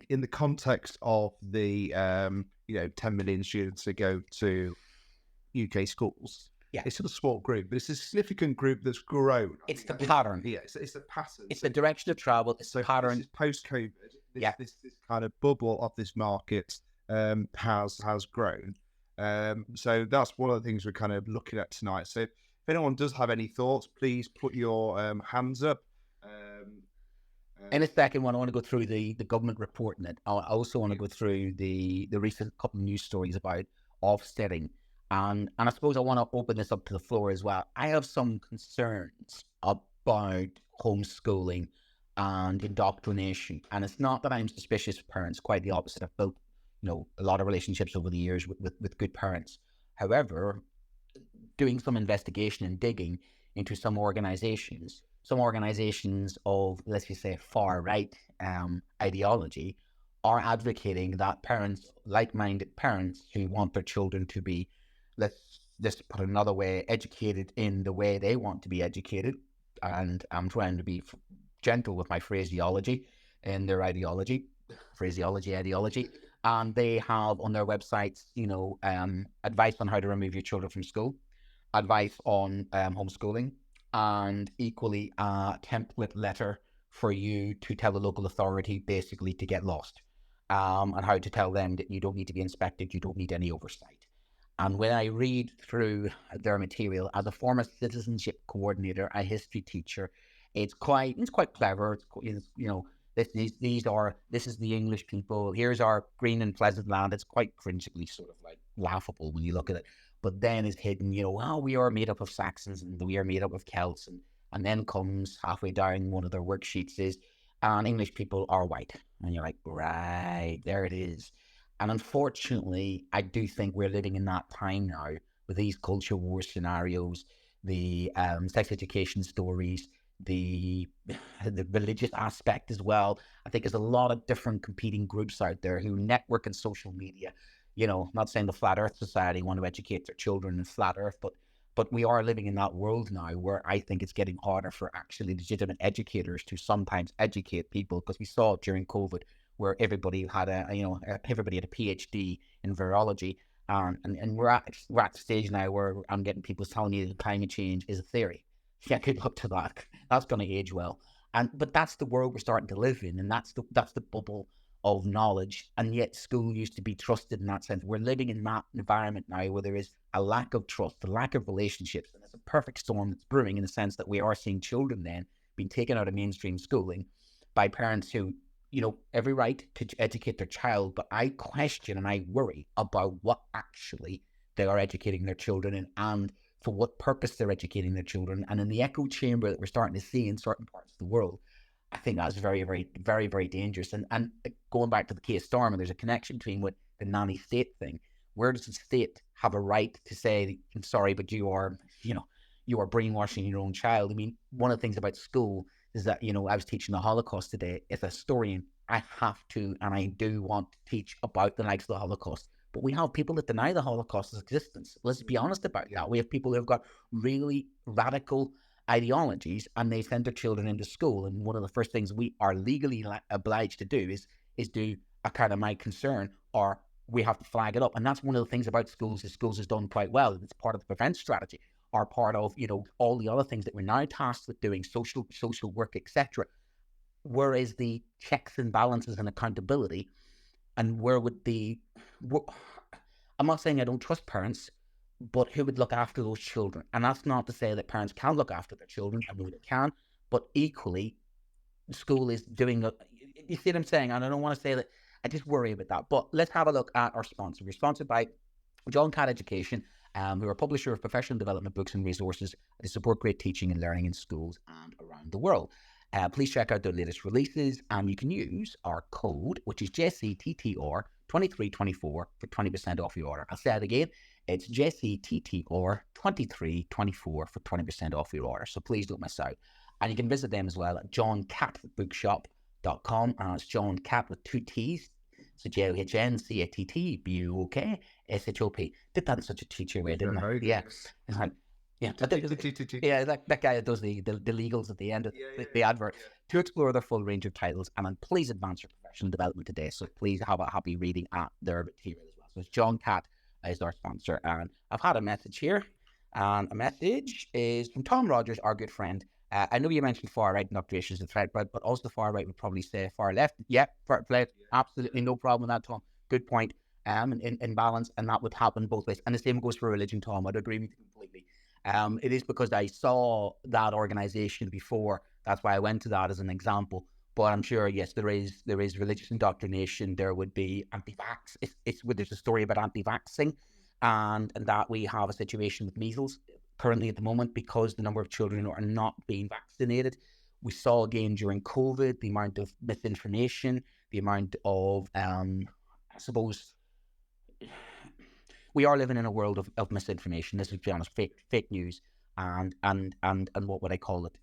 the context of the 10 million students that go to UK schools. Yeah. It's still a small group, but it's a significant group that's grown. It's the pattern. Yeah, it's the pattern. It's the direction of travel. It's the pattern. Post-COVID, this kind of bubble of this market has grown. So that's one of the things we're kind of looking at tonight. So if anyone does have any thoughts, please put your hands up. In a second one, I want to go through the government report in it. I also want to go through the recent couple of news stories about offsetting. And I suppose I want to open this up to the floor as well. I have some concerns about homeschooling and indoctrination. And it's not that I'm suspicious of parents, quite the opposite. I've built a lot of relationships over the years with good parents. However, doing some investigation and digging into some organizations of, let's just say, far-right ideology, are advocating that parents, like-minded parents who want their children to be, let's just put it another way, educated in the way they want to be educated. And I'm trying to be gentle with my phraseology and their ideology. And they have on their websites, advice on how to remove your children from school, advice on homeschooling, and equally a template letter for you to tell the local authority basically to get lost, and how to tell them that you don't need to be inspected, you don't need any oversight. And when I read through their material, as a former citizenship coordinator, a history teacher, it's quite clever. This is the English people. Here's our green and pleasant land. It's quite cringingly sort of like laughable when you look at it. But then is hidden, we are made up of Saxons and we are made up of Celts. And then comes halfway down one of their worksheets is, and English people are white. And you're like, right, there it is. And unfortunately, I do think we're living in that time now with these culture war scenarios, the sex education stories, the religious aspect as well. I think there's a lot of different competing groups out there who network in social media. I'm not saying the Flat Earth Society want to educate their children in Flat Earth, but we are living in that world now where I think it's getting harder for actually legitimate educators to sometimes educate people, because we saw it during COVID where everybody had a PhD in virology, and we're at the stage now where I'm getting people telling you that climate change is a theory. Yeah, good luck to that. That's going to age well. But that's the world we're starting to live in, and that's the bubble of knowledge. And yet school used to be trusted in that sense. We're living in that environment now where there is a lack of trust, a lack of relationships, and it's a perfect storm that's brewing in the sense that we are seeing children then being taken out of mainstream schooling by parents who, every right to educate their child, but I question and I worry about what actually they are educating their children in and for what purpose they're educating their children. And in the echo chamber that we're starting to see in certain parts of the world, I think that's very, very, very, very dangerous. And going back to the case Storm, and there's a connection between what the nanny state thing, Where does the state have a right to say, I'm sorry, but you are brainwashing your own child? I mean, one of the things about school is that, I was teaching the Holocaust today. As a historian, I have to, and I do want to teach about the likes of the Holocaust. But we have people that deny the Holocaust's existence. Let's be honest about that. We have people who have got really radical ideologies, and they send their children into school. And one of the first things we are legally obliged to do is do a kind of my concern, or we have to flag it up. And that's one of the things about schools is schools has done quite well. It's part of the prevent strategy, or part of, all the other things that we're now tasked with doing, social work, etc. Where is the checks and balances and accountability? And where would I'm not saying I don't trust parents, but who would look after those children? And that's not to say that parents can look after their children. I know they can, but equally, school is doing you see what I'm saying? And I don't want to say that. I just worry about that. But let's have a look at our sponsor. We're sponsored by John Catt Education, who are a publisher of professional development books and resources to support great teaching and learning in schools and around the world. Please check out their latest releases, and you can use our code, which is JCTTR2324 for 20% off your order. I'll say it again. It's JCTTR2324 for 20% off your order. So please don't miss out. And you can visit them as well at johncattbookshop.com. And it's John Catt with 2 T's. So JOHNCATTBUOKSHOP. Did that in such a teacher way, didn't I? Yeah. It's like, yeah, that guy that does the legals at the end of the advert. To explore their full range of titles, and then please advance your professional development today. So please have a happy reading at their material as well. So it's John Catt is our sponsor, and I've had a message here, and a message is from Tom Rogers, our good friend. I know you mentioned far right indoctrination as a threat, but also the far right would probably say far left. Yep, far left, absolutely no problem with that, Tom. Good point. In balance, and that would happen both ways. And the same goes for religion, Tom. I'd agree with you completely. It is because I saw that organization before. That's why I went to that as an example. But I'm sure, yes, there is religious indoctrination. There would be anti-vax. There's a story about anti-vaxxing, and that we have a situation with measles currently at the moment because the number of children who are not being vaccinated. We saw again during COVID the amount of misinformation, the amount of, I suppose, we are living in a world of misinformation. This is, to be honest, fake news and what would I call it?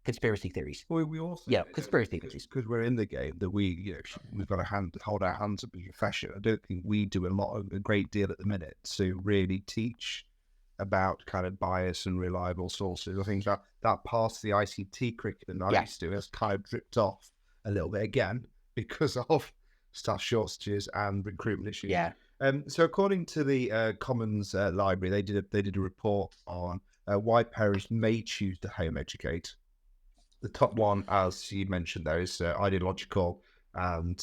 Conspiracy theories. Well, we also conspiracy theories, because we're in the game that we've got to hold our hands up as a profession. I don't think we do a great deal at the minute to really teach about kind of bias and reliable sources. I think that part of the ICT curriculum I used to has kind of dripped off a little bit again because of staff shortages and recruitment issues. Yeah. So according to the Commons Library, they did a report on why parents may choose to home educate. The top one, as you mentioned, there is ideological and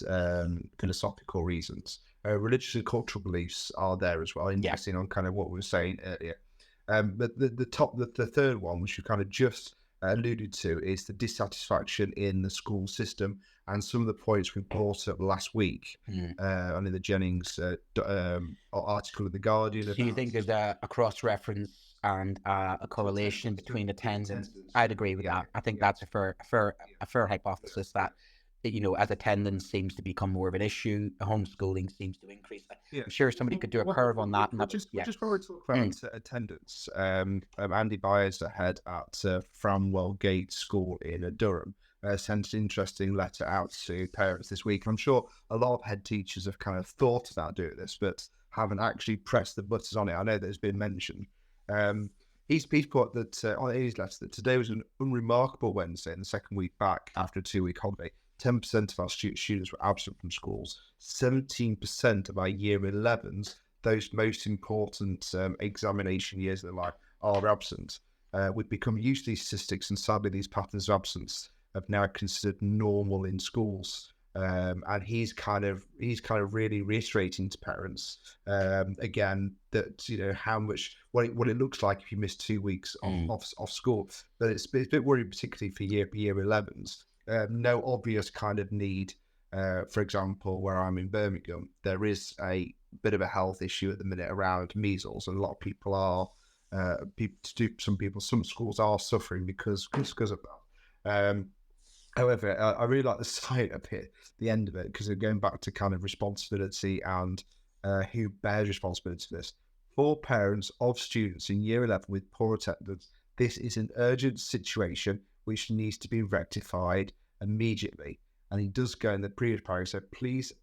philosophical reasons. Religious and cultural beliefs are there as well, interesting on kind of what we were saying earlier. But the third one, which you kind of just alluded to, is the dissatisfaction in the school system and some of the points we brought up last week on in the Jennings article in The Guardian. So you think there's a cross-reference and a correlation between attendance? I'd agree with that. I think that's a fair hypothesis that, as attendance seems to become more of an issue, homeschooling seems to increase. I'm sure somebody could do a curve on that. Just before we talk about attendance, Andy Byers, the head at Framwell Gate School in Durham, sent an interesting letter out to parents this week. I'm sure a lot of head teachers have kind of thought about doing this, but haven't actually pressed the buttons on it. I know that it's been mentioned. He's put that on his letter that today was an unremarkable Wednesday in the second week back after a 2-week holiday. 10% of our students were absent from schools. 17% of our year 11s, those most important examination years of their life, are absent. We've become used to these statistics, and sadly, these patterns of absence have now considered normal in schools. And he's kind of really reiterating to parents again that how much what it looks like if you miss 2 weeks off school. But it's a bit worrying, particularly for year 11s. No obvious kind of need. For example, where I'm in Birmingham, there is a bit of a health issue at the minute around measles, and a lot of people are some schools are suffering because of that. However, I really like the site up here, the end of it, because they're going back to kind of responsibility and who bears responsibility for this. For parents of students in year 11 with poor attendance, this is an urgent situation which needs to be rectified immediately. And he does go in the previous paragraph, so please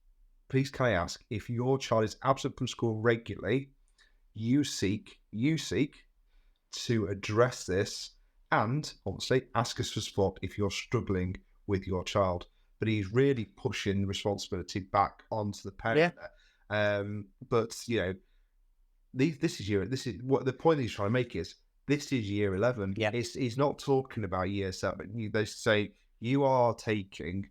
can I ask, if your child is absent from school regularly, you seek to address this and obviously ask us for support if you're struggling with your child. But he's really pushing responsibility back onto the parent there. But you know, this is what the point he's trying to make is this is year 11. Yeah. He's not talking about year 7. They say you are taking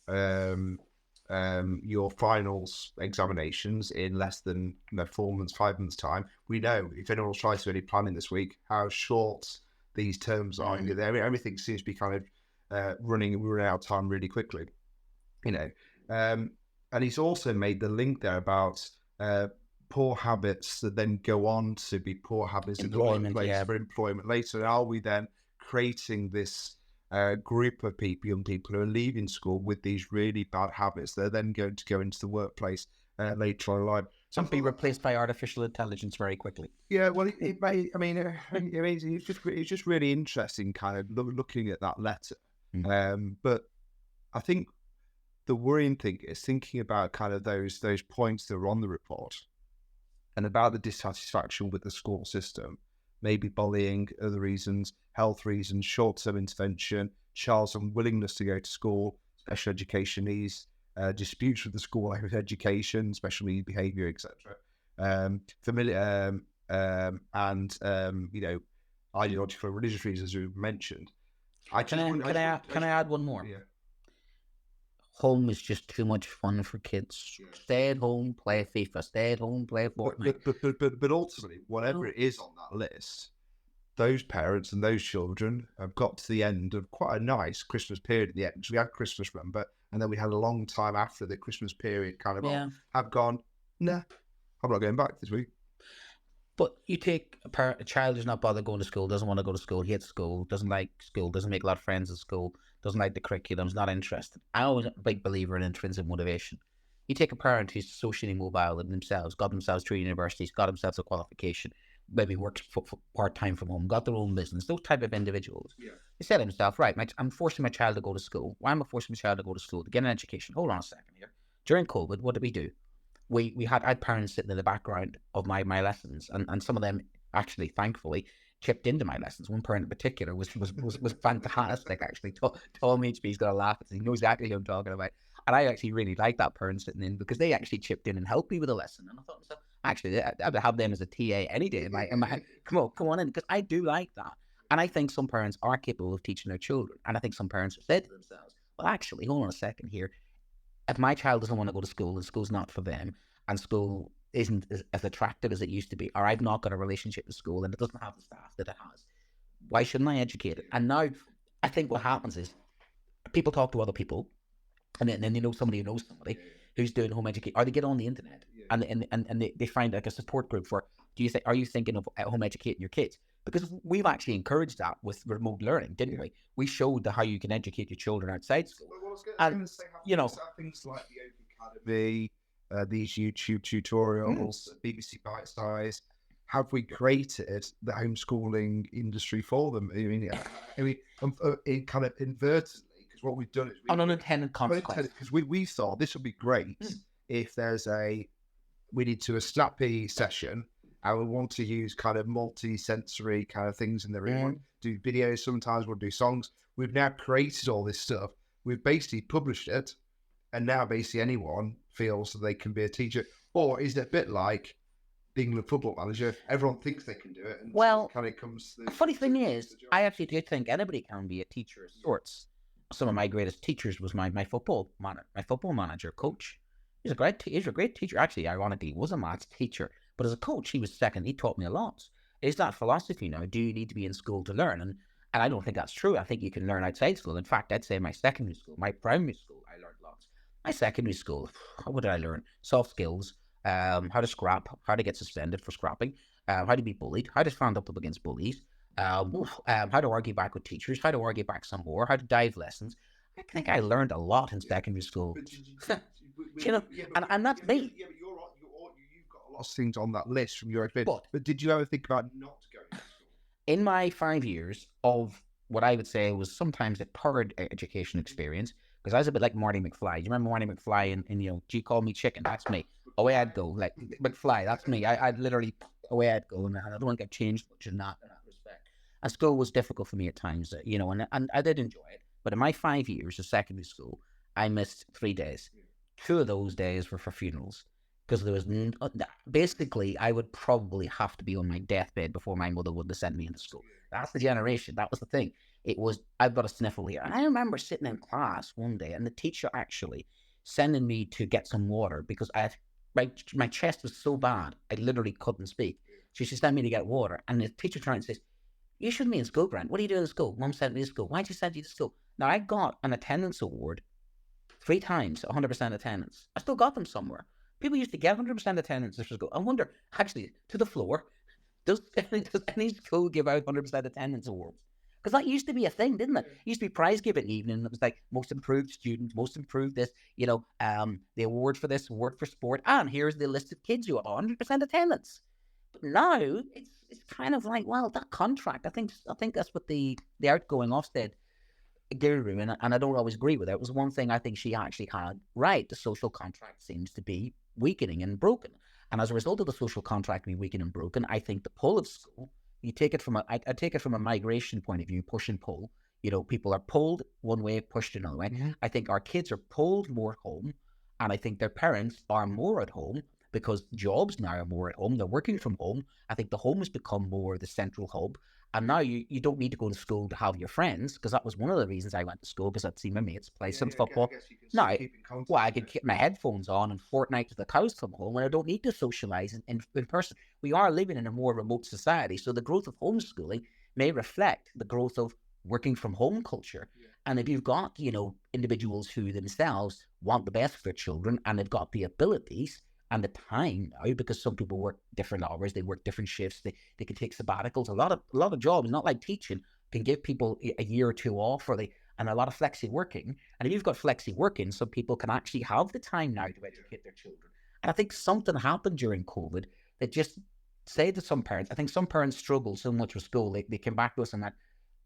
your finals examinations in less than 4 months, 5 months time. We know if anyone's trying to do any planning this week, how short these terms are. Everything seems to be kind of running out of time really quickly. You know, and he's also made the link there about poor habits that then go on to be poor habits in the workplace for employment later. And are we then creating this group of young people who are leaving school with these really bad habits? They're then going to go into the workplace later on in life. Some be replaced by artificial intelligence very quickly. Yeah, well, it may. I mean, it's just really interesting, kind of looking at that letter. But I think the worrying thing is thinking about kind of those points that were on the report and about the dissatisfaction with the school system, maybe bullying, other reasons, health reasons, short-term intervention, child's unwillingness to go to school, special education needs, disputes with the school over education, special needs behaviour, etc. Familiar and you know, ideological and religious reasons, as we mentioned. Can I add one more? Yeah. Home is just too much fun for kids. Yeah. Stay at home, play FIFA. Stay at home, play Fortnite. But ultimately, whatever it is on that list, those parents and those children have got to the end of quite a nice Christmas period at the end. So we had Christmas, remember, and then we had a long time after the Christmas period kind of have gone, nah, I'm not going back this week. But you take a child who's not bothered going to school, doesn't want to go to school, hates school, doesn't like school, doesn't make a lot of friends at school, doesn't like the curriculum, is not interested. I'm always a big believer in intrinsic motivation. You take a parent who's socially mobile in themselves, got themselves through universities, got themselves a qualification, maybe works part-time from home, got their own business, those type of individuals. Yeah. They say to themselves, right, I'm forcing my child to go to school. Why am I forcing my child to go to school? To get an education. Hold on a second here. During COVID, what did we do? I had parents sitting in the background of my lessons, and some of them actually, thankfully, chipped into my lessons. One parent in particular was fantastic. Actually, Tom HB's got a laugh. He knows exactly who I'm talking about, and I actually really like that parent sitting in because they actually chipped in and helped me with a lesson. And I thought to myself, actually, I'd have them as a TA any day. Come on in, because I do like that, and I think some parents are capable of teaching their children, and I think some parents have said to themselves, well, actually, hold on a second here. If my child doesn't want to go to school and school's not for them and school isn't as attractive as it used to be, or I've not got a relationship with school and it doesn't have the staff that it has, why shouldn't I educate it? And now I think what happens is people talk to other people and then they know somebody who knows somebody who's doing home education, or they get on the internet and they find like a support group for, are you thinking of home educating your kids? Because we've actually encouraged that with remote learning, didn't we? We showed how you can educate your children outside school. Things like the Open Academy, these YouTube tutorials, BBC Bite Size, have we created the homeschooling industry for them? I mean, it kind of invertedly, because what we've done is on unintended consequence. Because we thought this would be great if there's we need to a snappy session. And we want to use kind of multi-sensory kind of things in the room. Do videos, sometimes we'll do songs. We've now created all this stuff. We've basically published it. And now basically anyone feels that they can be a teacher. Or is it a bit like the England football manager? Everyone thinks they can do it. And well, kind of comes the funny thing is, I actually do think anybody can be a teacher of sorts. Some of my greatest teachers was my football manager, coach. He's a great teacher. Actually, ironically, he was a maths teacher. But as a coach, he was second. He taught me a lot. Is that philosophy now? Do you need to be in school to learn? And I don't think that's true. I think you can learn outside school. In fact, I'd say my secondary school, my primary school, I learned lots. My secondary school, what did I learn? Soft skills, how to scrap, how to get suspended for scrapping, how to be bullied, how to stand up against bullies, how to argue back with teachers, how to argue back some more, how to dive lessons. I think I learned a lot in secondary school. And that's me. Yeah, but you of things on that list from your experience. But did you ever think about not going to school? In my 5 years of what I would say was sometimes a poor education experience, because I was a bit like Marty McFly. Do you remember Marty McFly and do you call me chicken? That's me. Away I'd go. Like McFly, that's me. I'd literally, away I'd go, and I don't get changed much in that respect. And school was difficult for me at times, and I did enjoy it. But in my 5 years of secondary school, I missed 3 days. 2 of those days were for funerals. Because there was basically, I would probably have to be on my deathbed before my mother would have sent me into school. That's the generation. That was the thing. It was, I've got a sniffle here. And I remember sitting in class one day and the teacher actually sending me to get some water because my chest was so bad, I literally couldn't speak. So she sent me to get water. And the teacher turned and says, "You shouldn't be in school, Brent. What are you doing in school? Mum sent me to school. Why'd you send you to school?" Now, I got an attendance award 3 times, 100% attendance. I still got them somewhere. People used to get 100% attendance for school. I wonder, actually, to the floor, does any school give out 100% attendance awards? Because that used to be a thing, didn't it? It used to be prize giving evening. It was like most improved student, most improved this, the award for this, award for sport. And here's the list of kids who have 100% attendance. But now it's kind of like, well, that contract, I think that's what the outgoing Ofsted guru, and I don't always agree with it. It was one thing I think she actually had right. The social contract seems to be weakening and broken. And as a result of the social contract being weakened and broken, I think the pull of school, you take it from I take it from a migration point of view, push and pull. People are pulled one way, pushed another way. Mm-hmm. I think our kids are pulled more home, and I think their parents are more at home because jobs now are more at home. They're working from home. I think the home has become more the central hub. And now you don't need to go to school to have your friends, because that was one of the reasons I went to school, because I'd see my mates play some football. Now, I could keep my headphones on and Fortnite to the cows come home, and I don't need to socialise in person. We are living in a more remote society, so the growth of homeschooling may reflect the growth of working from home culture. Yeah. And if you've got, individuals who themselves want the best for their children, and they've got the abilities and the time now, because some people work different hours, they work different shifts, they can take sabbaticals. A lot of jobs, not like teaching, can give people a year or two off, and a lot of flexi working. And if you've got flexi working, some people can actually have the time now to educate their children. And I think something happened during COVID that just say to some parents, I think some parents struggle so much with school, they came back to us and that,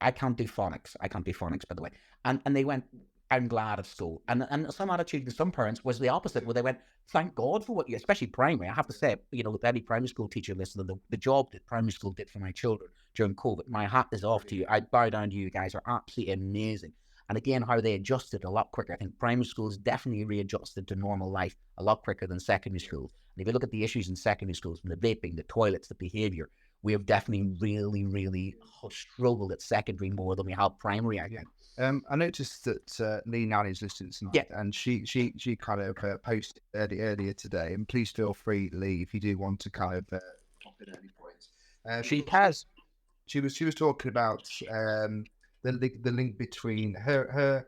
I can't do phonics, by the way. And they went, I'm glad of school. And some attitude in some parents was the opposite, where they went, thank God for what you, especially primary. I have to say, any primary school teacher listening, the job that primary school did for my children during COVID, my hat is off to you. I bow down to you guys, are absolutely amazing. And again, how they adjusted a lot quicker. I think primary schools definitely readjusted to normal life a lot quicker than secondary schools. And if you look at the issues in secondary schools, from the vaping, the toilets, the behaviour, we have definitely really, really struggled at secondary more than we have primary, I think. I noticed that Lee Nally's listening tonight, and she kind of posted earlier today. And please feel free, Lee, if you do want to kind of pop in any points. She has. She was talking about the link between her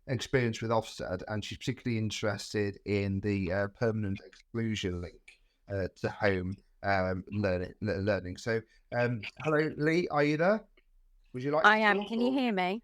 experience with Ofsted, and she's particularly interested in the permanent exclusion link to home learning. So, hello, Lee, are you there? Would you like? I am. Can you hear me?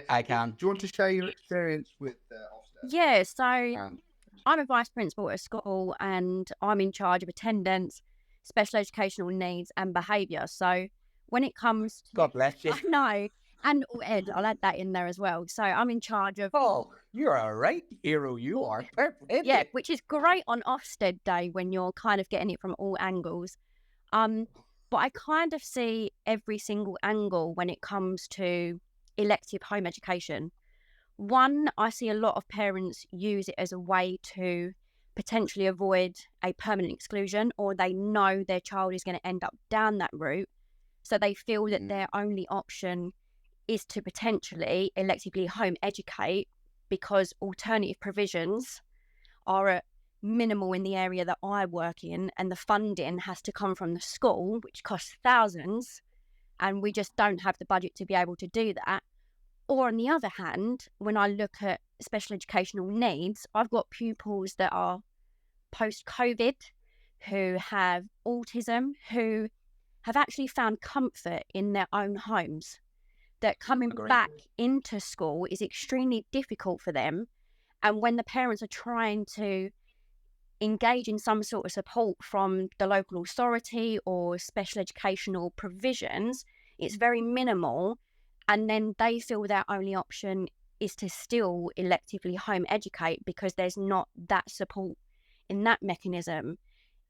I can. Do you want to share your experience with Ofsted? Yeah, so I'm a vice principal at a school, and I'm in charge of attendance, special educational needs and behaviour. So when it comes to... God bless you. I know. And Ed, I'll add that in there as well. So I'm in charge of... Oh, you're a right hero, you are. Perfect. Yeah, which is great on Ofsted Day when you're kind of getting it from all angles. But I kind of see every single angle when it comes to elective home education. One, I see a lot of parents use it as a way to potentially avoid a permanent exclusion, or they know their child is going to end up down that route. So they feel that their only option is to potentially electively home educate, because alternative provisions are at minimal in the area that I work in, and the funding has to come from the school, which costs thousands, and we just don't have the budget to be able to do that. Or on the other hand, when I look at special educational needs, I've got pupils that are post-COVID, who have autism, who have actually found comfort in their own homes, that coming back into school is extremely difficult for them. And when the parents are trying to engage in some sort of support from the local authority or special educational provisions, it's very minimal. And then they feel their only option is to still electively home educate because there's not that support in that mechanism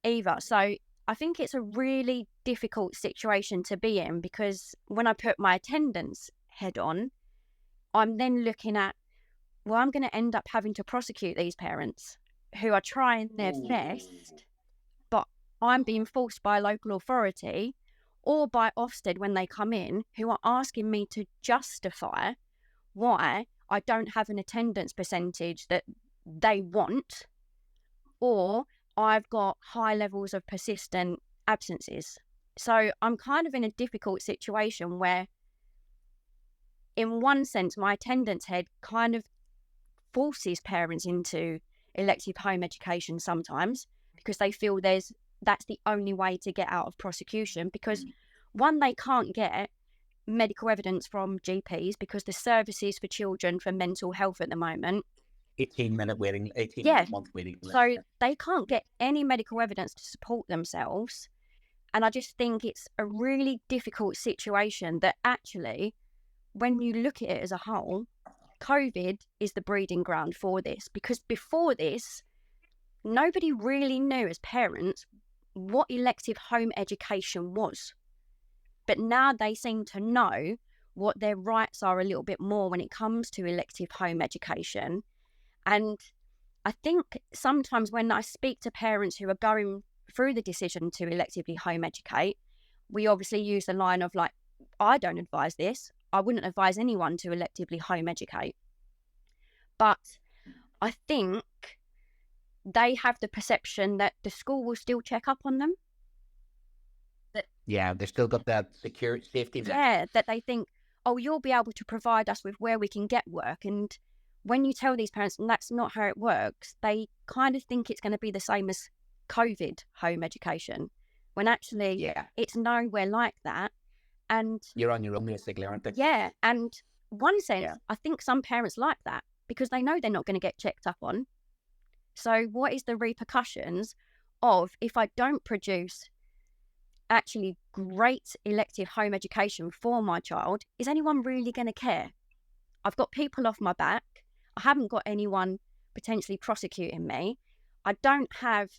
either. So I think it's a really difficult situation to be in, because when I put my attendance head on, I'm then looking at, well, I'm going to end up having to prosecute these parents who are trying their best, but I'm being forced by a local authority or by Ofsted when they come in, who are asking me to justify why I don't have an attendance percentage that they want, or I've got high levels of persistent absences. So I'm kind of in a difficult situation where, in one sense, my attendance head kind of forces parents into elective home education sometimes, because they feel that's the only way to get out of prosecution, because one, they can't get medical evidence from GPs because the services for children for mental health at the moment, 18-month waiting list. So they can't get any medical evidence to support themselves. And I just think it's a really difficult situation that actually, when you look at it as a whole, COVID is the breeding ground for this, because before this, nobody really knew as parents what elective home education was. But now they seem to know what their rights are a little bit more when it comes to elective home education. And I think sometimes when I speak to parents who are going through the decision to electively home educate, we obviously use the line of like, I don't advise this. I wouldn't advise anyone to electively home educate. But I think they have the perception that the school will still check up on them. Yeah, they've still got that secure safety net. Yeah, that they think, oh, you'll be able to provide us with where we can get work. And when you tell these parents that's not how it works, they kind of think it's going to be the same as COVID home education, when actually it's nowhere like that. And you're on your own, basically, aren't they? Yeah, and one sense, I think some parents like that because they know they're not going to get checked up on. So what is the repercussions of, if I don't produce actually great elective home education for my child, is anyone really going to care? I've got people off my back. I haven't got anyone potentially prosecuting me. I don't have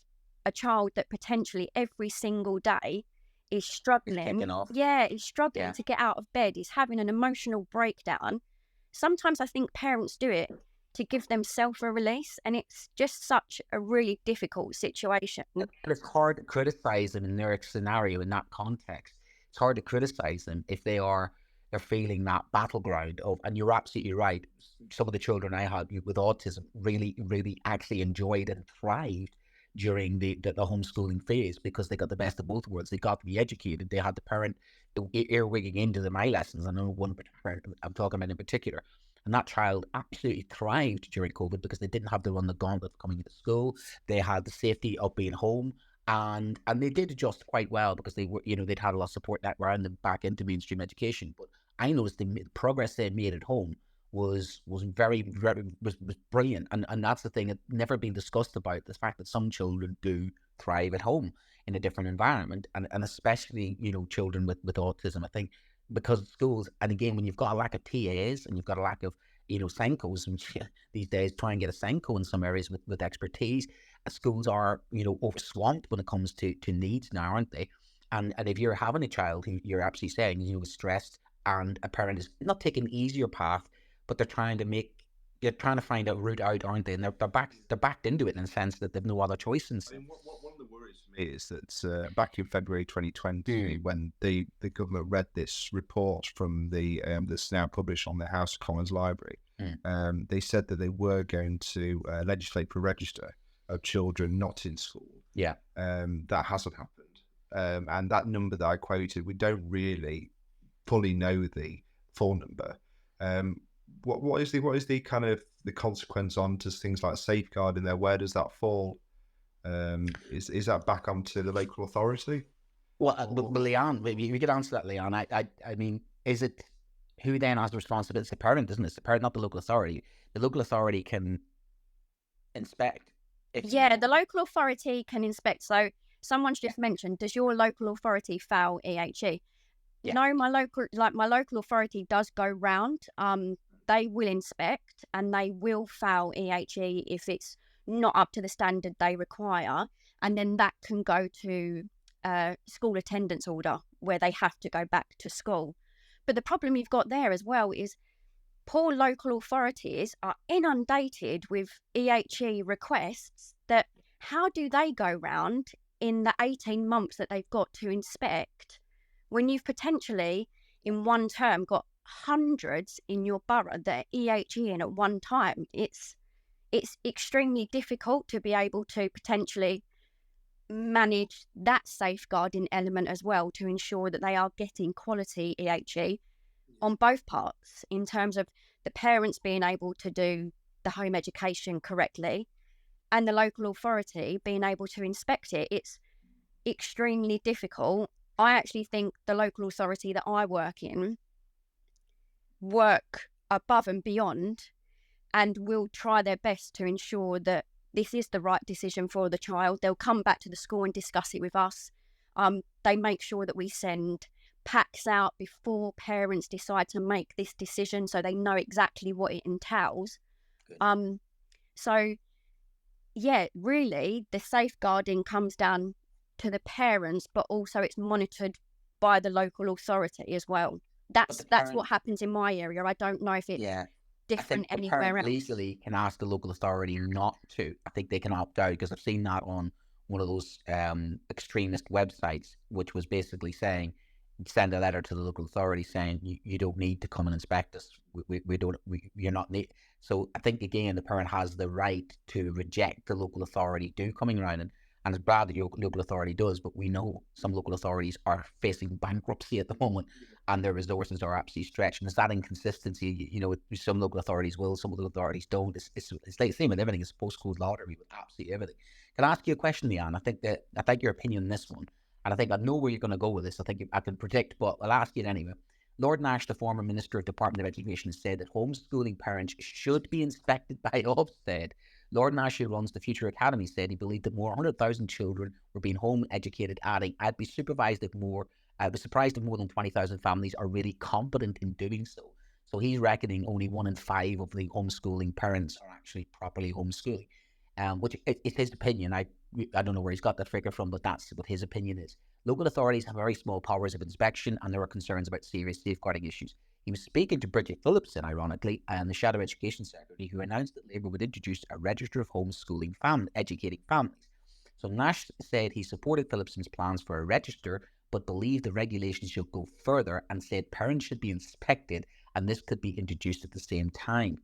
a child that potentially every single day is struggling. Is struggling to get out of bed, is having an emotional breakdown. Sometimes I think parents do it to give themselves a release, and it's just such a really difficult situation. And it's hard to criticize them in their scenario in that context. It's hard to criticize them if they're feeling that battleground of, and you're absolutely right, some of the children I had with autism really, really actually enjoyed and thrived during the homeschooling phase, because they got the best of both worlds. They got to be educated. They had the parent earwigging into my lessons. I know one parent I'm talking about in particular. And that child absolutely thrived during COVID because they didn't have to run the gauntlet of coming into school. They had the safety of being home, and they did adjust quite well because they were, they'd had a lot of support that around them back into mainstream education. But I noticed the progress they made at home was very, very was brilliant, and that's the thing that never been discussed about, the fact that some children do thrive at home in a different environment, and especially children with autism. I think because of schools, and again, when you've got a lack of TAs and you've got a lack of Senkos, and these days try and get a Senko in some areas with expertise, schools are overswamped when it comes to needs now, aren't they? And if you're having a child who you're actually saying is stressed, and a parent is not taking the easier path, but they're trying to find a route out, aren't they? And they're backed into it in the sense that they've no other choice. And I mean, one of the worries for me is that back in February 2020, when the government read this report from that's now published on the House of Commons Library, they said that they were going to legislate for a register of children not in school. Yeah, that hasn't happened, and that number that I quoted, we don't really fully know the full number. What is the kind of the consequence on to things like safeguarding there? Where does that fall? Is that back onto the local authority? Well, Leanne, maybe we could answer that, Leanne. I mean, is it who then has the responsibility? It's the parent, isn't it? It's the parent, not the local authority. The local authority can inspect Yeah, the local authority can inspect. So someone's just mentioned, does your local authority fail EHE? Yeah. No, my local authority does go round. They will inspect and they will fail EHE if it's not up to the standard they require, and then that can go to school attendance order where they have to go back to school. But the problem you've got there as well is poor local authorities are inundated with EHE requests that how do they go round in the 18 months that they've got to inspect when you've potentially in one term got hundreds in your borough that are EHE in at one time. It's extremely difficult to be able to potentially manage that safeguarding element as well to ensure that they are getting quality EHE on both parts in terms of the parents being able to do the home education correctly and the local authority being able to inspect it. It's extremely difficult. I actually think the local authority that I work in work above and beyond and will try their best to ensure that this is the right decision for the child. They'll come back to the school and discuss it with us. They make sure that we send packs out before parents decide to make this decision so they know exactly what it entails. So yeah, really the safeguarding comes down to the parents, but also it's monitored by the local authority as well. That's what happens in my area. I don't know if it's different anywhere else. Legally can ask the local authority not to. I think they can opt out, because I've seen that on one of those extremist websites, which was basically saying, send a letter to the local authority saying you don't need to come and inspect us. You're not need. So I think again the parent has the right to reject the local authority coming around, and it's bad that your local authority does, but we know some local authorities are facing bankruptcy at the moment and their resources are absolutely stretched, and it's that inconsistency. Some local authorities will, some local authorities don't. It's like the same with everything. It's postcode lottery with absolutely everything. Can I ask you a question, Leanne? I think your opinion on this one. And I think I know where you're going to go with this. I think I can predict, but I'll ask you it anyway. Lord Nash, the former Minister of Department of Education, said that homeschooling parents should be inspected by Ofsted. Lord Nash, who runs the Future Academy, said he believed that more 100,000 children were being home educated, adding, I'd be surprised if more than 20,000 families are really competent in doing so. So he's reckoning only 1 in 5 of the homeschooling parents are actually properly homeschooling. Which is his opinion. I don't know where he's got that figure from, but that's what his opinion is. Local authorities have very small powers of inspection, and there are concerns about serious safeguarding issues. He was speaking to Bridget Phillipson, ironically, and the Shadow Education Secretary, who announced that Labour would introduce a register of homeschooling educating families. So Nash said he supported Phillipson's plans for a register, but believed the regulations should go further, and said parents should be inspected, and this could be introduced at the same time.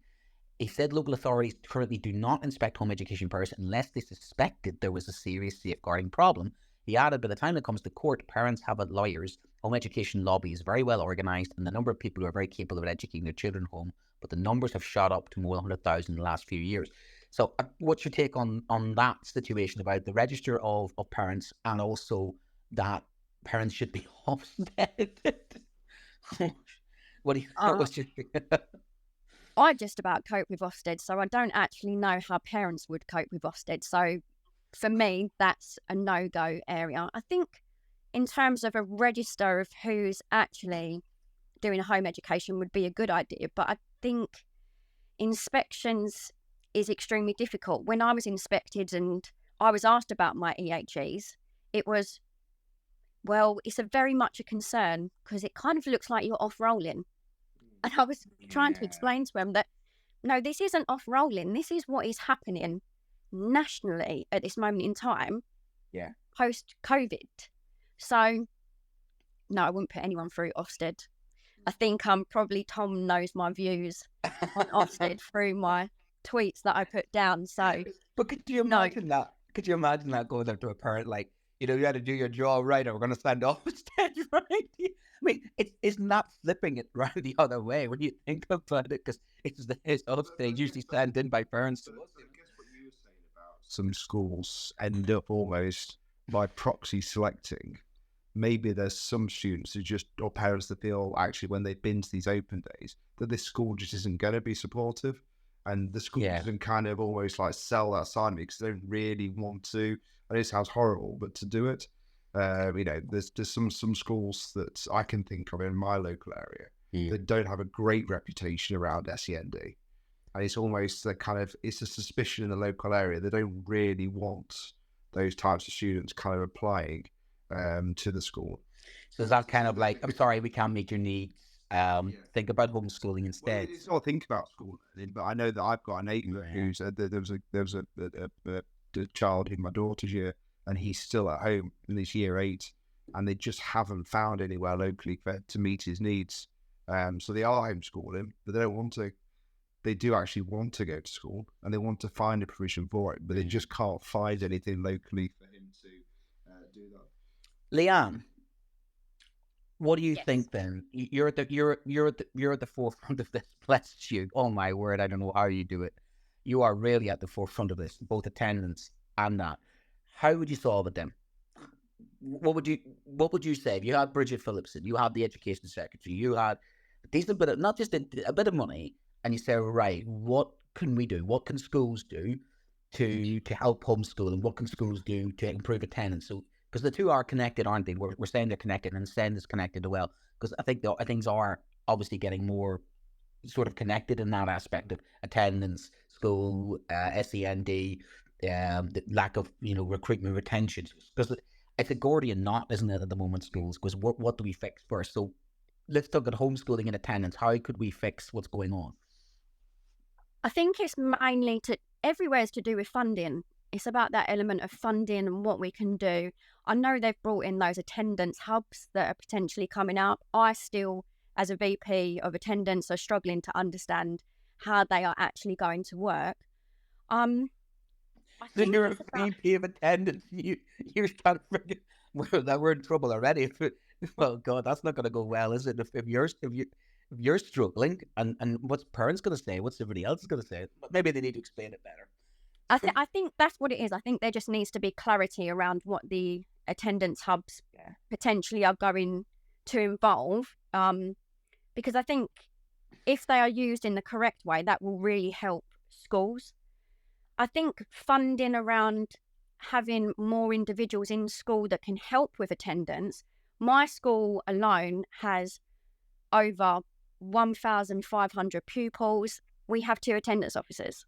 He said local authorities currently do not inspect home education parents unless they suspected there was a serious safeguarding problem. He added, by the time it comes to court, parents have lawyers. Home education lobby is very well organised, and the number of people who are very capable of educating their children home, but the numbers have shot up to more than 100,000 in the last few years. So what's your take on that situation about the register of parents, and also that parents should be Ofsted? What do you what's your I just about cope with Ofsted, so I don't actually know how parents would cope with Ofsted. So for me, that's a no-go area. I think in terms of a register of who's actually doing home education would be a good idea, but I think inspections is extremely difficult. When I was inspected and I was asked about my EHEs, it was, well, it's a very much a concern because it kind of looks like you're off-rolling. And I was trying to explain to him that, no, this isn't off-rolling. This is what is happening nationally at this moment in time, post-COVID. So, no, I wouldn't put anyone through Ofsted. I think probably Tom knows my views on Ofsted through my tweets that I put down. So, but could you imagine that? Could you imagine that going up to a parent like, you had to do your job right, or we're going to send Ofsted, right? I mean, it's not flipping it right the other way when you think about it, because it's Ofsted usually sent in by parents. I guess what you were saying about some schools end up almost by proxy selecting. Maybe there's some students or parents that feel actually when they've been to these open days that this school just isn't going to be supportive. And the schools Yeah. can kind of almost like sell that side of it because they don't really want to. I know it sounds horrible, but to do it, there's some schools that I can think of in my local area that don't have a great reputation around SEND. And it's almost it's a suspicion in the local area. They don't really want those types of students kind of applying to the school. So is that kind of like, I'm sorry, we can't meet your needs. Think about homeschooling instead. Well, it's not think about school learning, but I know that I've got a neighbour who's there was a child in my daughter's year, and he's still at home in this year 8, and they just haven't found anywhere locally to meet his needs. So they are homeschooling, but they don't want to. They do actually want to go to school, and they want to find a provision for it, but they just can't find anything locally for him to do that. Leanne, what do you think then? You're at the forefront of this. Bless you. Oh my word, I don't know how you do it. You are really at the forefront of this, both attendance and that. How would you solve it then? What would you say if you had Bridget Phillipson, you had the education secretary, you had a decent bit of, not just a bit of money, and you say, right, what can we do? What can schools do to help homeschooling? What can schools do to improve attendance? So, because the two are connected, aren't they? We're saying they're connected, and SEND is connected as well. Because I think things are obviously getting more sort of connected in that aspect of attendance, school, SEND, the lack of recruitment, retention. Because it's a Gordian knot, isn't it, at the moment, schools? Because what do we fix first? So let's talk at homeschooling and attendance. How could we fix what's going on? I think it's mainly everywhere is to do with funding. It's about that element of funding and what we can do. I know they've brought in those attendance hubs that are potentially coming up. I still, as a VP of attendance, are struggling to understand how they are actually going to work. Then you're a VP of attendance. You're trying to forget that we're in trouble already. Well, God, that's not going to go well, is it? If you're struggling, and what's parents going to say? What's everybody else going to say? Maybe they need to explain it better. I think that's what it is. I think there just needs to be clarity around what the attendance hubs potentially are going to involve. Because I think if they are used in the correct way, that will really help schools. I think funding around having more individuals in school that can help with attendance. My school alone has over 1,500 pupils. We have 2 attendance officers.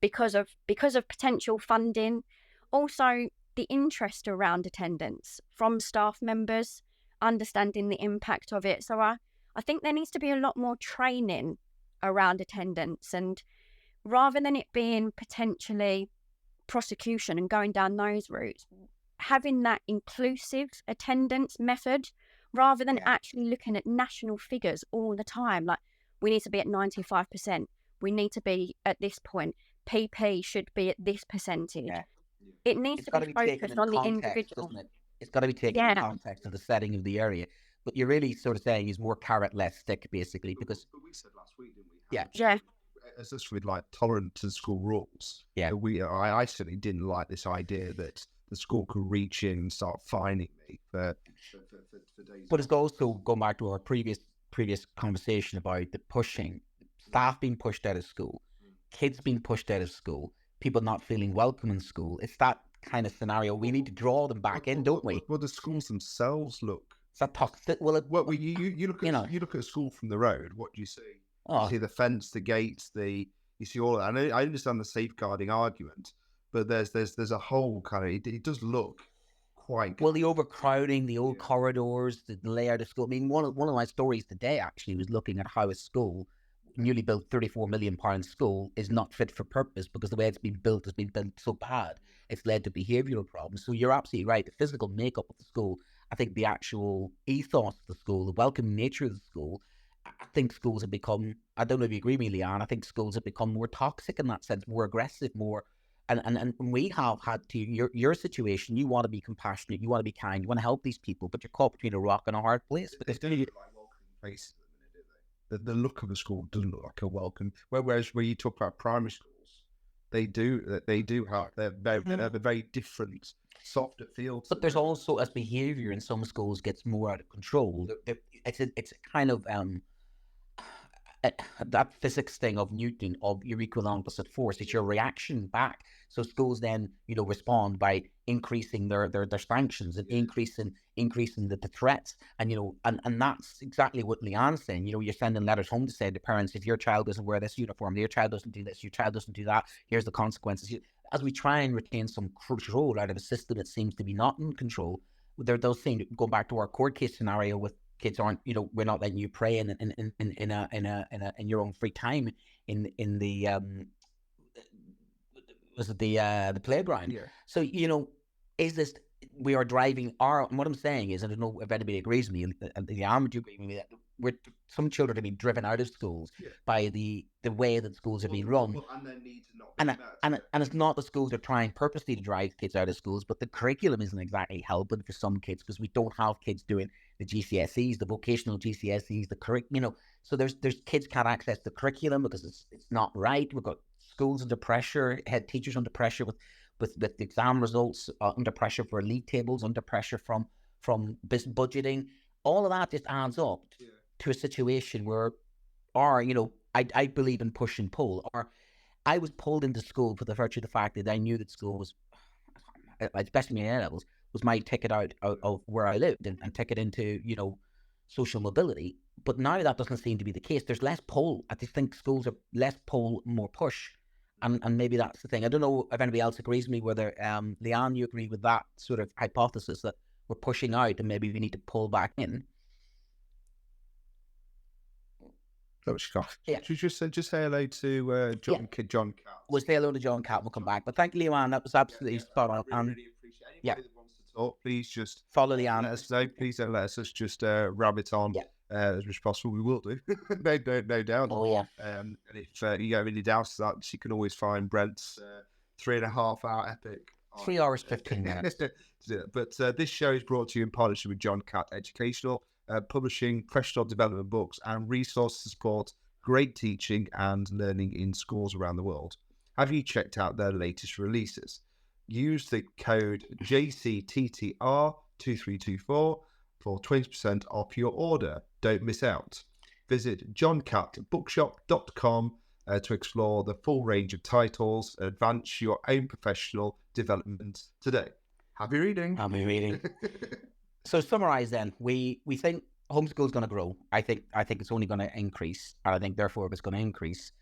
Because of potential funding, also the interest around attendance from staff members, understanding the impact of it. So I think there needs to be a lot more training around attendance, and rather than it being potentially prosecution and going down those routes, having that inclusive attendance method rather than actually looking at national figures all the time. Like, we need to be at 95%. We need to be at this point. PP should be at this percentage. Yeah. It needs to be focused on the individual. It's got to be taken in context of the setting of the area. But you're really sort of saying is more carrot, less stick, basically. Because but we said last week, didn't we? Yeah. As this with like tolerant to school rules. Yeah. I certainly didn't like this idea that the school could reach in and start fining me for days. But it's also going back to our previous conversation about the pushing, staff being pushed out of school, kids being pushed out of school, people not feeling welcome in school. It's that kind of scenario. We need to draw them back in, don't we? Well, the schools themselves look. Is that toxic? Well, you look at you look at a school from the road. What do you see? You see the fence, the gates, you see all of that. I understand the safeguarding argument, but there's a whole kind of it does look quite good. Well, the overcrowding, the old corridors, the layout of school. I mean, one of my stories today actually was looking at how a school, newly built £34 million school, is not fit for purpose because the way it's been built has been built so bad. It's led to behavioural problems. So you're absolutely right. The physical makeup of the school, I think the actual ethos of the school, the welcoming nature of the school, I think schools have become, I don't know if you agree with me, Leanne, I think schools have become more toxic in that sense, more aggressive, more, and we have had to, your situation, you want to be compassionate, you want to be kind, you want to help these people, but you're caught between a rock and a hard place. Because they don't look like welcoming faces at the minute, do they? The look of the school doesn't look like a welcome, whereas when you talk about primary schools, they do have, they're very different, softer feel. But there's also, as behaviour in some schools gets more out of control, it's a kind of, that physics thing of Newton, of your equal and opposite force. It's your reaction back. So schools then, respond by increasing their sanctions and increasing the threats. And and that's exactly what Leanne's saying. You're sending letters home to say to parents, if your child doesn't wear this uniform, your child doesn't do this, your child doesn't do that, here's the consequences. As we try and retain some control out of a system that seems to be not in control, there those things go back to our court case scenario with kids aren't, we're not letting you pray in your own free time in the was it the playground. Yeah. So is this, we are driving and what I'm saying is, I don't know if anybody agrees with me, and the would you agree with me, that some children are being driven out of schools by the way that schools are being run. And their need to not be met. And it's not the schools are trying purposely to drive kids out of schools, but the curriculum isn't exactly helping for some kids, because we don't have kids doing the GCSEs, the vocational GCSEs, the curriculum. So there's kids can't access the curriculum because it's not right. We've got schools under pressure, head teachers under pressure with the exam results, under pressure for league tables, under pressure from budgeting. All of that just adds up to a situation where, I believe in push and pull. Or I was pulled into school for the virtue of the fact that I knew that school was, especially in A levels, was my ticket out of where I lived and ticket into social mobility. But now that doesn't seem to be the case. There's less pull. I just think schools are less pull, more push. And maybe that's the thing. I don't know if anybody else agrees with me, whether, Leanne, you agree with that sort of hypothesis that we're pushing out and maybe we need to pull back in. That was Scott. Yeah. Should you just say hello to John Cat? We'll say hello to John Cat. We'll come back. But thank you, Leanne. That was absolutely spot on. I really appreciate it. Anybody that wants to talk, please just follow Leanne. Let us know. Please don't let us just rabbit on. As much as possible, we will do. no doubt. Oh yeah. And if you have any doubts to that, you can always find Brent's 3.5 hour epic. 3 hours 15 minutes. But this show is brought to you in partnership with John Cat Educational, publishing professional development books and resources to support great teaching and learning in schools around the world. Have you checked out their latest releases? Use the code JCTTR2324 for 20% off your order. Don't miss out. Visit johncatbookshop.com to explore the full range of titles, advance your own professional development today. Happy reading. Happy reading. So to summarize then, we think homeschool is going to grow. I think it's only going to increase, and I think therefore if it's going to increase,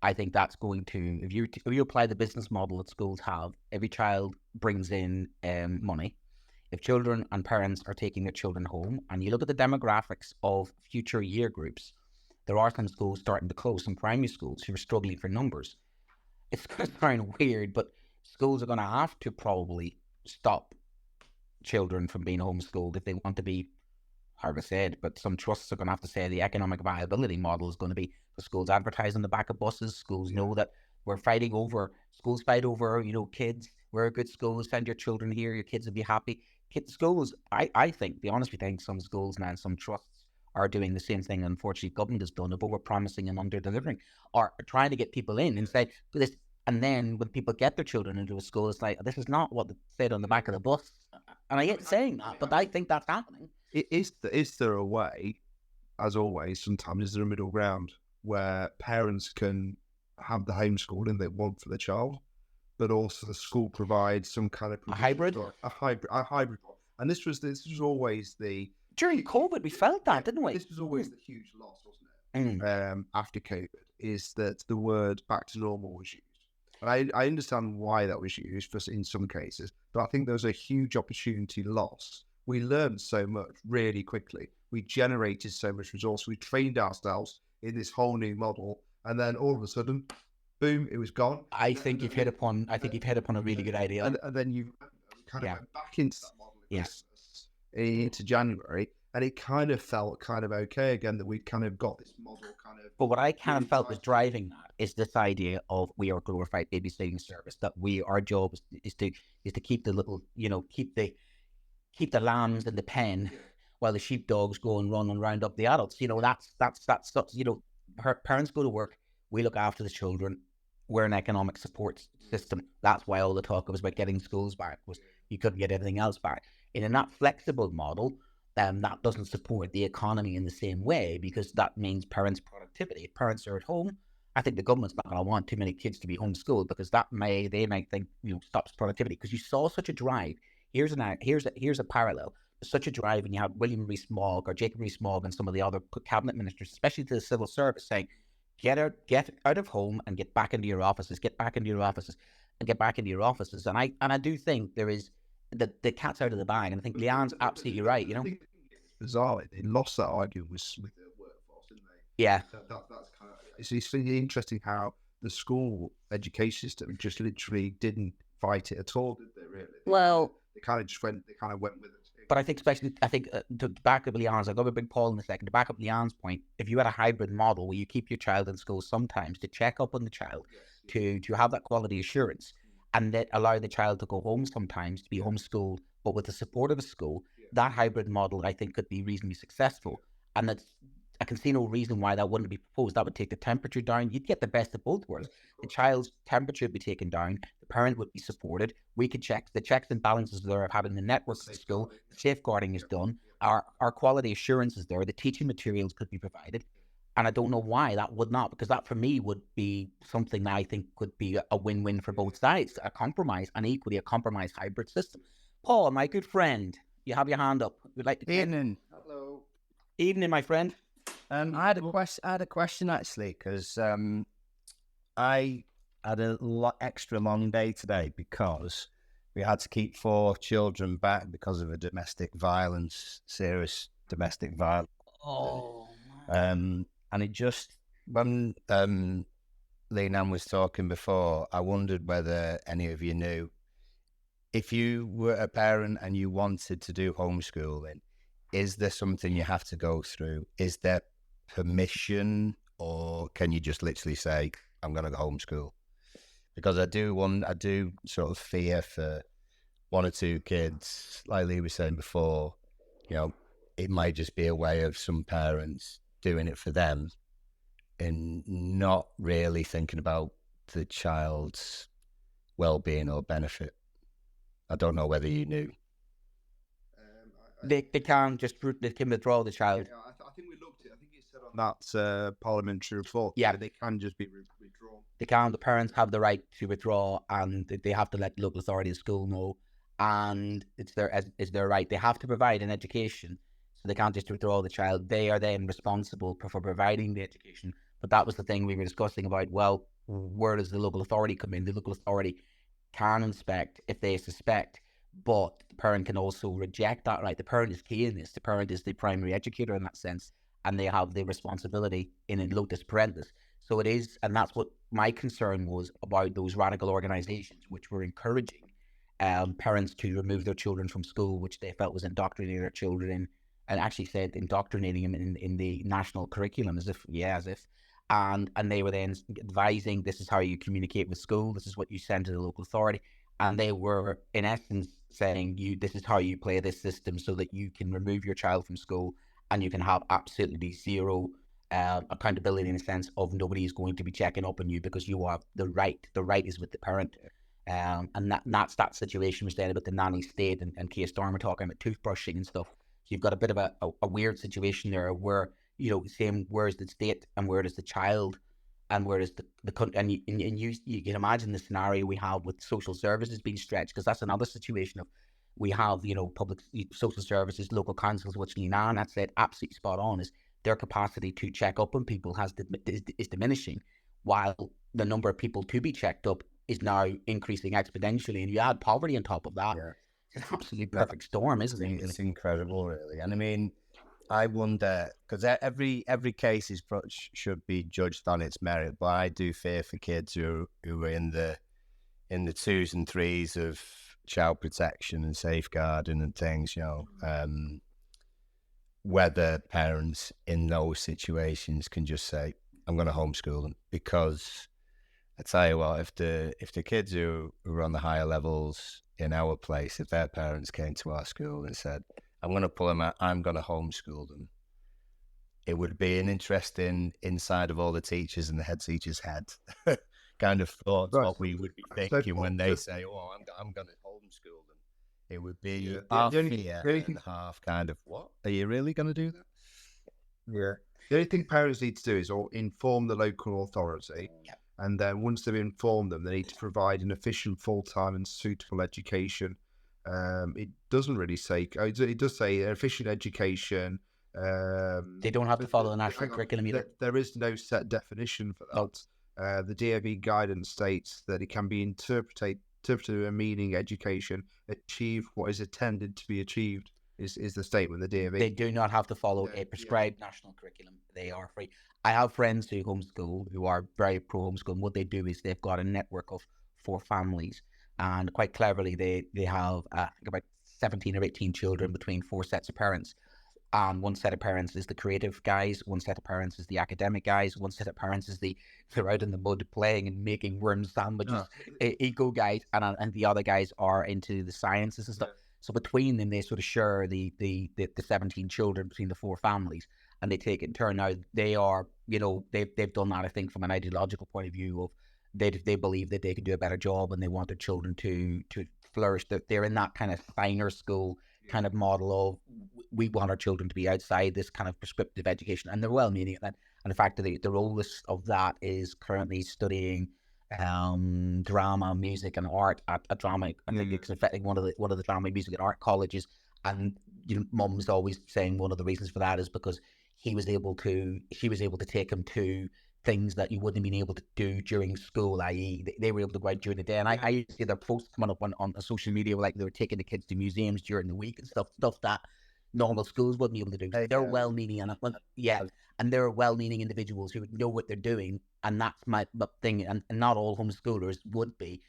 I think that's going to, if you apply the business model that schools have, every child brings in money. If children and parents are taking their children home, and you look at the demographics of future year groups, there are some schools starting to close, some primary schools who are struggling for numbers. It's going to sound weird, but schools are going to have to probably stop children from being homeschooled if they want to be, hard to say it, but some trusts are going to have to say the economic viability model is going to be the schools advertise on the back of buses. Schools know that schools fight over, kids. We're a good school, send your children here, your kids will be happy. Schools, I think, be honest with you, I think some schools now and some trusts are doing the same thing unfortunately government has done, of over-promising and under-delivering, or trying to get people in and say this, and then when people get their children into a school, it's like, this is not what it said on the back of the bus. And I hate saying that, but I think that's happening. Is there a way, as always, sometimes is there a middle ground where parents can have the homeschooling they want for their child, but also the school provides some kind of a hybrid. And this was always during COVID. We felt that, didn't we? This was always the huge loss, wasn't it? After COVID, is that the word back to normal was used. And I understand why that was used in some cases, but I think there was a huge opportunity lost. We learned so much really quickly. We generated so much resource. We trained ourselves in this whole new model, and then all of a sudden, boom, it was gone. I think you've hit upon a really good idea. And then you kind of went back into that model into January, and it kind of felt kind of okay again that we kind of got this model kind of. But what I kind of felt was driving that is this idea of we are a glorified babysitting service, that our job is to keep the little, keep the lambs in the pen while the sheepdogs go and run and round up the adults. That's her parents go to work, we look after the children. We're an economic support system. That's why all the talk was about getting schools back, was you couldn't get everything else back. In that flexible model, that doesn't support the economy in the same way, because that means parents' productivity. If parents are at home, I think the government's not going to want too many kids to be homeschooled, because they might think, stops productivity. Because you saw such a drive. Here's a parallel. There's such a drive, and you have William Rees-Mogg or Jacob Rees-Mogg and some of the other cabinet ministers, especially to the civil service, saying, get out of home and get back into your offices. Get back into your offices, and get back into your offices. And I do think there is the cat's out of the bag, and I think Leanne's absolutely right. Bizarre. They lost that argument with the workforce, didn't they? Yeah. That's kind of, it's really interesting how the school education system just literally didn't fight it at all, did they? Really? Well, they kind of went with it. But I think, to back up Leanne's, I'll go with Big Paul in a second. To back up Leanne's point, if you had a hybrid model where you keep your child in school sometimes to check up on the child, to have that quality assurance, and that allow the child to go home sometimes to be homeschooled, but with the support of a school, that hybrid model I think could be reasonably successful. And I can see no reason why that wouldn't be proposed. That would take the temperature down. You'd get the best of both worlds. The child's temperature would be taken down. The parent would be supported. We could check the checks and balances there of having the networks at school. The safeguarding is done. Our quality assurance is there. The teaching materials could be provided. And I don't know why that would not, because that for me would be something that I think could be a win-win for both sides, a compromise, and equally a compromise hybrid system. Paul, my good friend, you have your hand up. Would like to Evening. Hello. Evening, my friend. I had a question actually, because I had a extra long day today because we had to keep 4 children back because of a serious domestic violence. Oh. And it just, when Leanne was talking before, I wondered whether any of you knew, if you were a parent and you wanted to do homeschooling, is there something you have to go through? Is there permission, or can you just literally say, I'm going to go homeschool? Because I do sort of fear for 1 or 2 kids, like Lee was saying before, it might just be a way of some parents doing it for them and not really thinking about the child's well-being or benefit. I don't know whether you knew. They can withdraw the child. I think we looked at. I think it said on that parliamentary report. Yeah, they can just be withdrawn. They can. The parents have the right to withdraw, and they have to let the local authority of school know. And it's their right. They have to provide an education, so they can't just withdraw the child. They are then responsible for providing the education. But that was the thing we were discussing about. Well, where does the local authority come in? The local authority can inspect if they suspect, but the parent can also reject that right. The parent is key in this. The parent is the primary educator in that sense, and they have the responsibility in lotus parentis. So it is, and that's what my concern was about those radical organisations, which were encouraging parents to remove their children from school, which they felt was indoctrinating their children in, and actually said indoctrinating them in the national curriculum, as if. And they were then advising, this is how you communicate with school, this is what you send to the local authority. And they were, in essence, saying, this is how you play this system so that you can remove your child from school and you can have absolutely zero accountability, in a sense of nobody's going to be checking up on you because you have the right. The right is with the parent. And that's that situation was then about the nanny state and Keir Starmer talking about toothbrushing and stuff. So you've got a bit of a weird situation there where, saying where is the state and where is the child and where is the country, and you can imagine the scenario we have with social services being stretched, because that's another situation of we have public social services, local councils, which Leanne had said absolutely spot on, is their capacity to check up on people is diminishing, while the number of people to be checked up is now increasing exponentially, and you add poverty on top of that. Yeah. It's an absolutely perfect storm, isn't it? It's incredible, really. And I mean, I wonder, because every case should be judged on its merit, but I do fear for kids who are in the 2s and 3s of child protection and safeguarding and things, whether parents in those situations can just say, I'm going to homeschool them. Because I tell you what, if the kids who are on the higher levels in our place, if their parents came to our school and said, I'm going to pull them out, I'm going to homeschool them, it would be an interesting inside of all the teachers and the head teacher's head kind of thoughts, right, what we would be thinking when they say, I'm going to homeschool them. It would be Yeah. half The only- fear the only and thing- half kind of, what? Are you really going to do that? Yeah. The only thing parents need to do is inform the local authority, and then once they've informed them, they need to provide an efficient, full-time, and suitable education. It doesn't really say. It does say efficient education. They don't have to but follow the national hang on, curriculum either. There is no set definition for No. that. The DfE guidance states that it can be interpreted a meaning education achieve what is intended to be achieved. Is the statement the DfE? They do not have to follow Yeah, a prescribed national curriculum. They are free. I have friends who homeschool who are very pro homeschool. And what they do is they've got a network of 4 families, and quite cleverly they have I think about 17 or 18 children between 4 sets of parents. And one set of parents is the creative guys, one set of parents is the academic guys, one set of parents is they're out in the mud playing and making worm sandwiches, eco guys, and the other guys are into the sciences and stuff. Yeah. So between them, they sort of share the 17 children between the 4 families, and they take it in turn. Now they are, they've done that, I think, from an ideological point of view of they believe that they can do a better job and they want their children to flourish. They're in that kind of finer school kind of model of we want our children to be outside this kind of prescriptive education, and they're well meaning. And in fact, the oldest of that is currently studying drama, music, and art at a drama. I think it's affecting one of the drama, music, and art colleges. And Mum's always saying one of the reasons for that is because she was able to take him to things that you wouldn't have been able to do during school, i.e. they were able to go out during the day. And I used to see their posts coming up on social media, like they were taking the kids to museums during the week and stuff that normal schools wouldn't be able to do. They're well-meaning, and they're well-meaning individuals who know what they're doing, and that's my thing. And not all homeschoolers would be.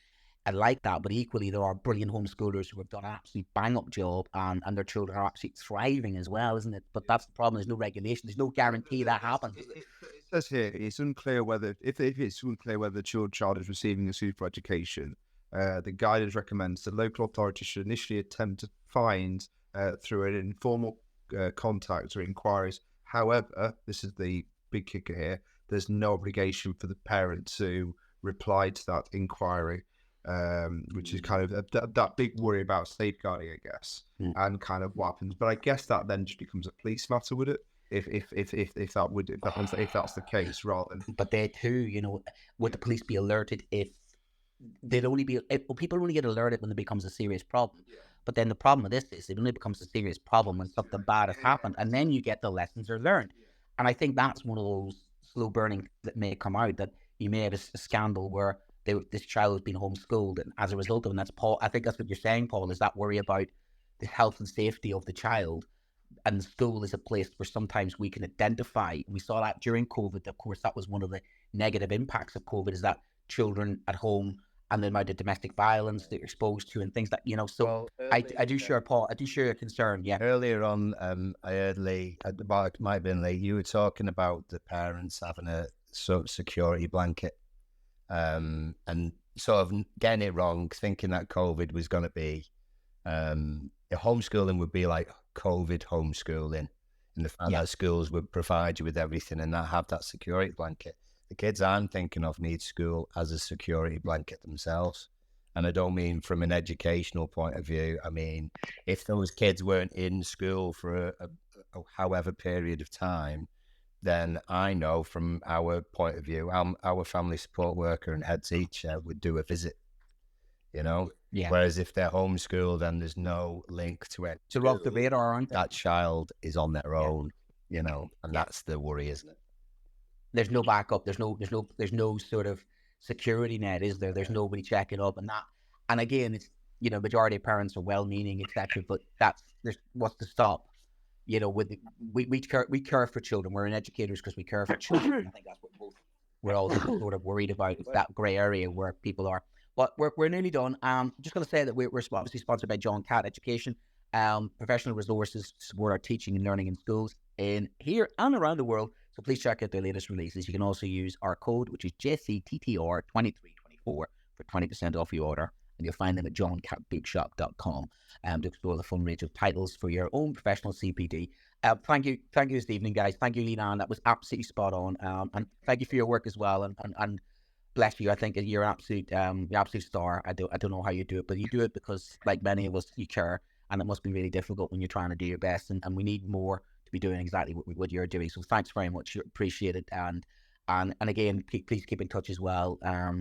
I like that, but equally there are brilliant homeschoolers who have done an absolute bang-up job, and their children are absolutely thriving as well, isn't it? But that's the problem. There's no regulation. There's no guarantee that happens. It says here it's unclear whether if it's unclear whether the child is receiving a suitable education. The guidance recommends the local authority should initially attempt to find through an informal contact or inquiries. However, this is the big kicker here. There's no obligation for the parent to reply to that inquiry. Which is kind of that big worry about safeguarding, I guess, and kind of what happens. But I guess that then just becomes a police matter, would it? If that's the case, rather than. But they too, would the police be alerted if people only get alerted when it becomes a serious problem. Yeah. But then the problem with this is it only becomes a serious problem when something bad has happened, and then you get the lessons are learned. Yeah. And I think that's one of those slow burning that may come out, that you may have a scandal where this child has been homeschooled, and as a result of it, and that's Paul. I think that's what you're saying, Paul, is that worry about the health and safety of the child. And school is a place where sometimes we can identify. We saw that during COVID. Of course, that was one of the negative impacts of COVID, is that children at home and the amount of domestic violence they're exposed to and things that, So well, I do share, Paul, I do share your concern, yeah. Earlier on, I heard Lee, it might have been Lee, you were talking about the parents having a sort of security blanket. And sort of getting it wrong, thinking that COVID was going to be, homeschooling would be like COVID homeschooling, and the fact that schools would provide you with everything and not have that security blanket. The kids I'm thinking of need school as a security blanket themselves. And I don't mean from an educational point of view. I mean, if those kids weren't in school for a however period of time, then I know from our point of view, our family support worker and head teacher would do a visit, Yeah. Whereas if they're homeschooled and there's no link to it, so off the radar, aren't they? That child is on their own, and that's the worry, isn't it? There's no backup. There's no sort of security net, is there? There's nobody checking up, and again, it's majority of parents are well-meaning, etc. But there's what's to stop. We care for children. We're educators because we care for children. I think that's what we're all sort of worried about. It's that grey area where people are. But we're nearly done. Just going to say that we're obviously sponsored by John Catt Education, professional resources to support our teaching and learning in schools in here and around the world. So please check out their latest releases. You can also use our code, which is JCTTR2324 for 20% off your order. And you'll find them at johncattbookshop.com to explore the full range of titles for your own professional CPD. Thank you this evening, guys. Thank you, Leanne. That was absolutely spot on. And thank you for your work as well. And bless you. I think you're an absolute star. I don't know how you do it, but you do it because, like many of us, you care, and it must be really difficult when you're trying to do your best. And we need more to be doing exactly what you're doing. So thanks very much. Appreciate it. And again, please keep in touch as well,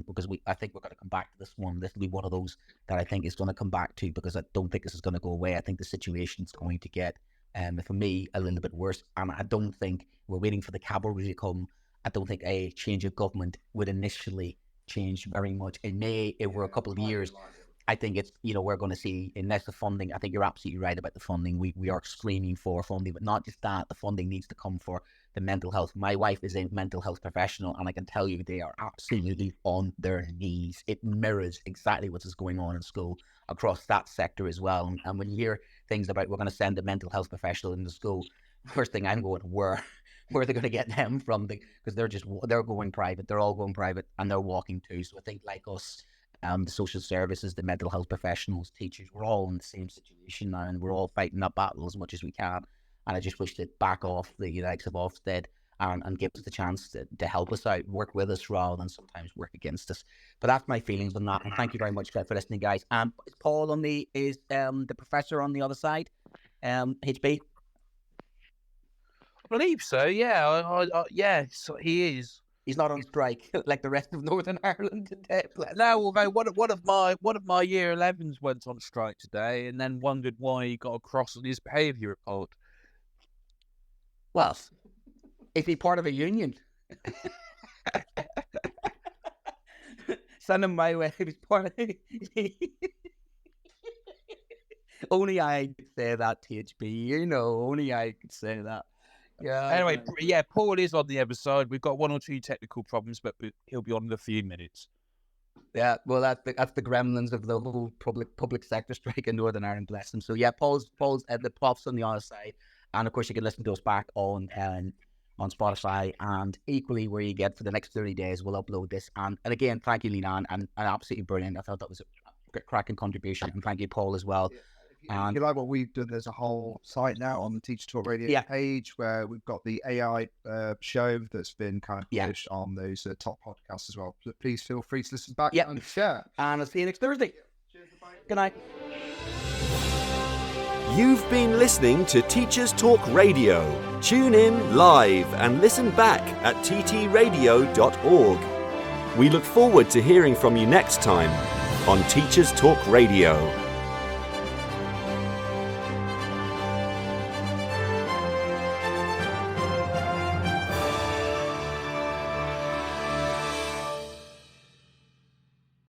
because I think we're going to come back to this one. This will be one of those that I think is going to come back to, because I don't think this is going to go away. I think the situation's going to get, for me, a little bit worse. And I don't think we're waiting for the cavalry to come. I don't think a change of government would initially change very much. It may over a couple of years. I think it's, we're going to see, unless the funding, I think you're absolutely right about the funding. We are screaming for funding, but not just that, the funding needs to come for the mental health. My wife is a mental health professional, and I can tell you they are absolutely on their knees. It mirrors exactly what is going on in school across that sector as well. And when you hear things about we're going to send a mental health professional into school, first thing I'm going, where are they going to get them from? Because they're going private. They're all going private, and they're walking too. So I think, like us, the social services, the mental health professionals, teachers, we're all in the same situation now, and we're all fighting that battle as much as we can. And I just wish to back off the likes of Ofsted and give us the chance to help us out, work with us rather than sometimes work against us. But that's my feelings on that. And thank you very much for listening, guys. Is Paul is the professor on the other side? HB? I believe so. Yeah, yeah. So he is. He's not on strike like the rest of Northern Ireland today. No, although one of my year 11s went on strike today, and then wondered why he got a cross on his behaviour report. Well, is he part of a union? Send him my way. He's part of. Only I could say that, THB. Only I could say that. Yeah. Anyway, yeah, Paul is on the other side. We've got one or two technical problems, but he'll be on in a few minutes. Yeah, well, that's the gremlins of the whole public sector strike in Northern Ireland, bless them. So yeah, Paul's the props on the other side, and of course you can listen to us back on Spotify, and equally where you get for the next 30 days, we'll upload this. And again, thank you, Leanne, and absolutely brilliant. I thought that was a cracking contribution, and thank you, Paul, as well. If you like what we've done, there's a whole site now on the Teacher Talk Radio page where we've got the AI show that's been kind of published on those top podcasts as well. So please feel free to listen back and share. And I'll see you next Thursday. Cheers, good night. You've been listening to Teachers Talk Radio. Tune in live and listen back at ttradio.org. We look forward to hearing from you next time on Teachers Talk Radio.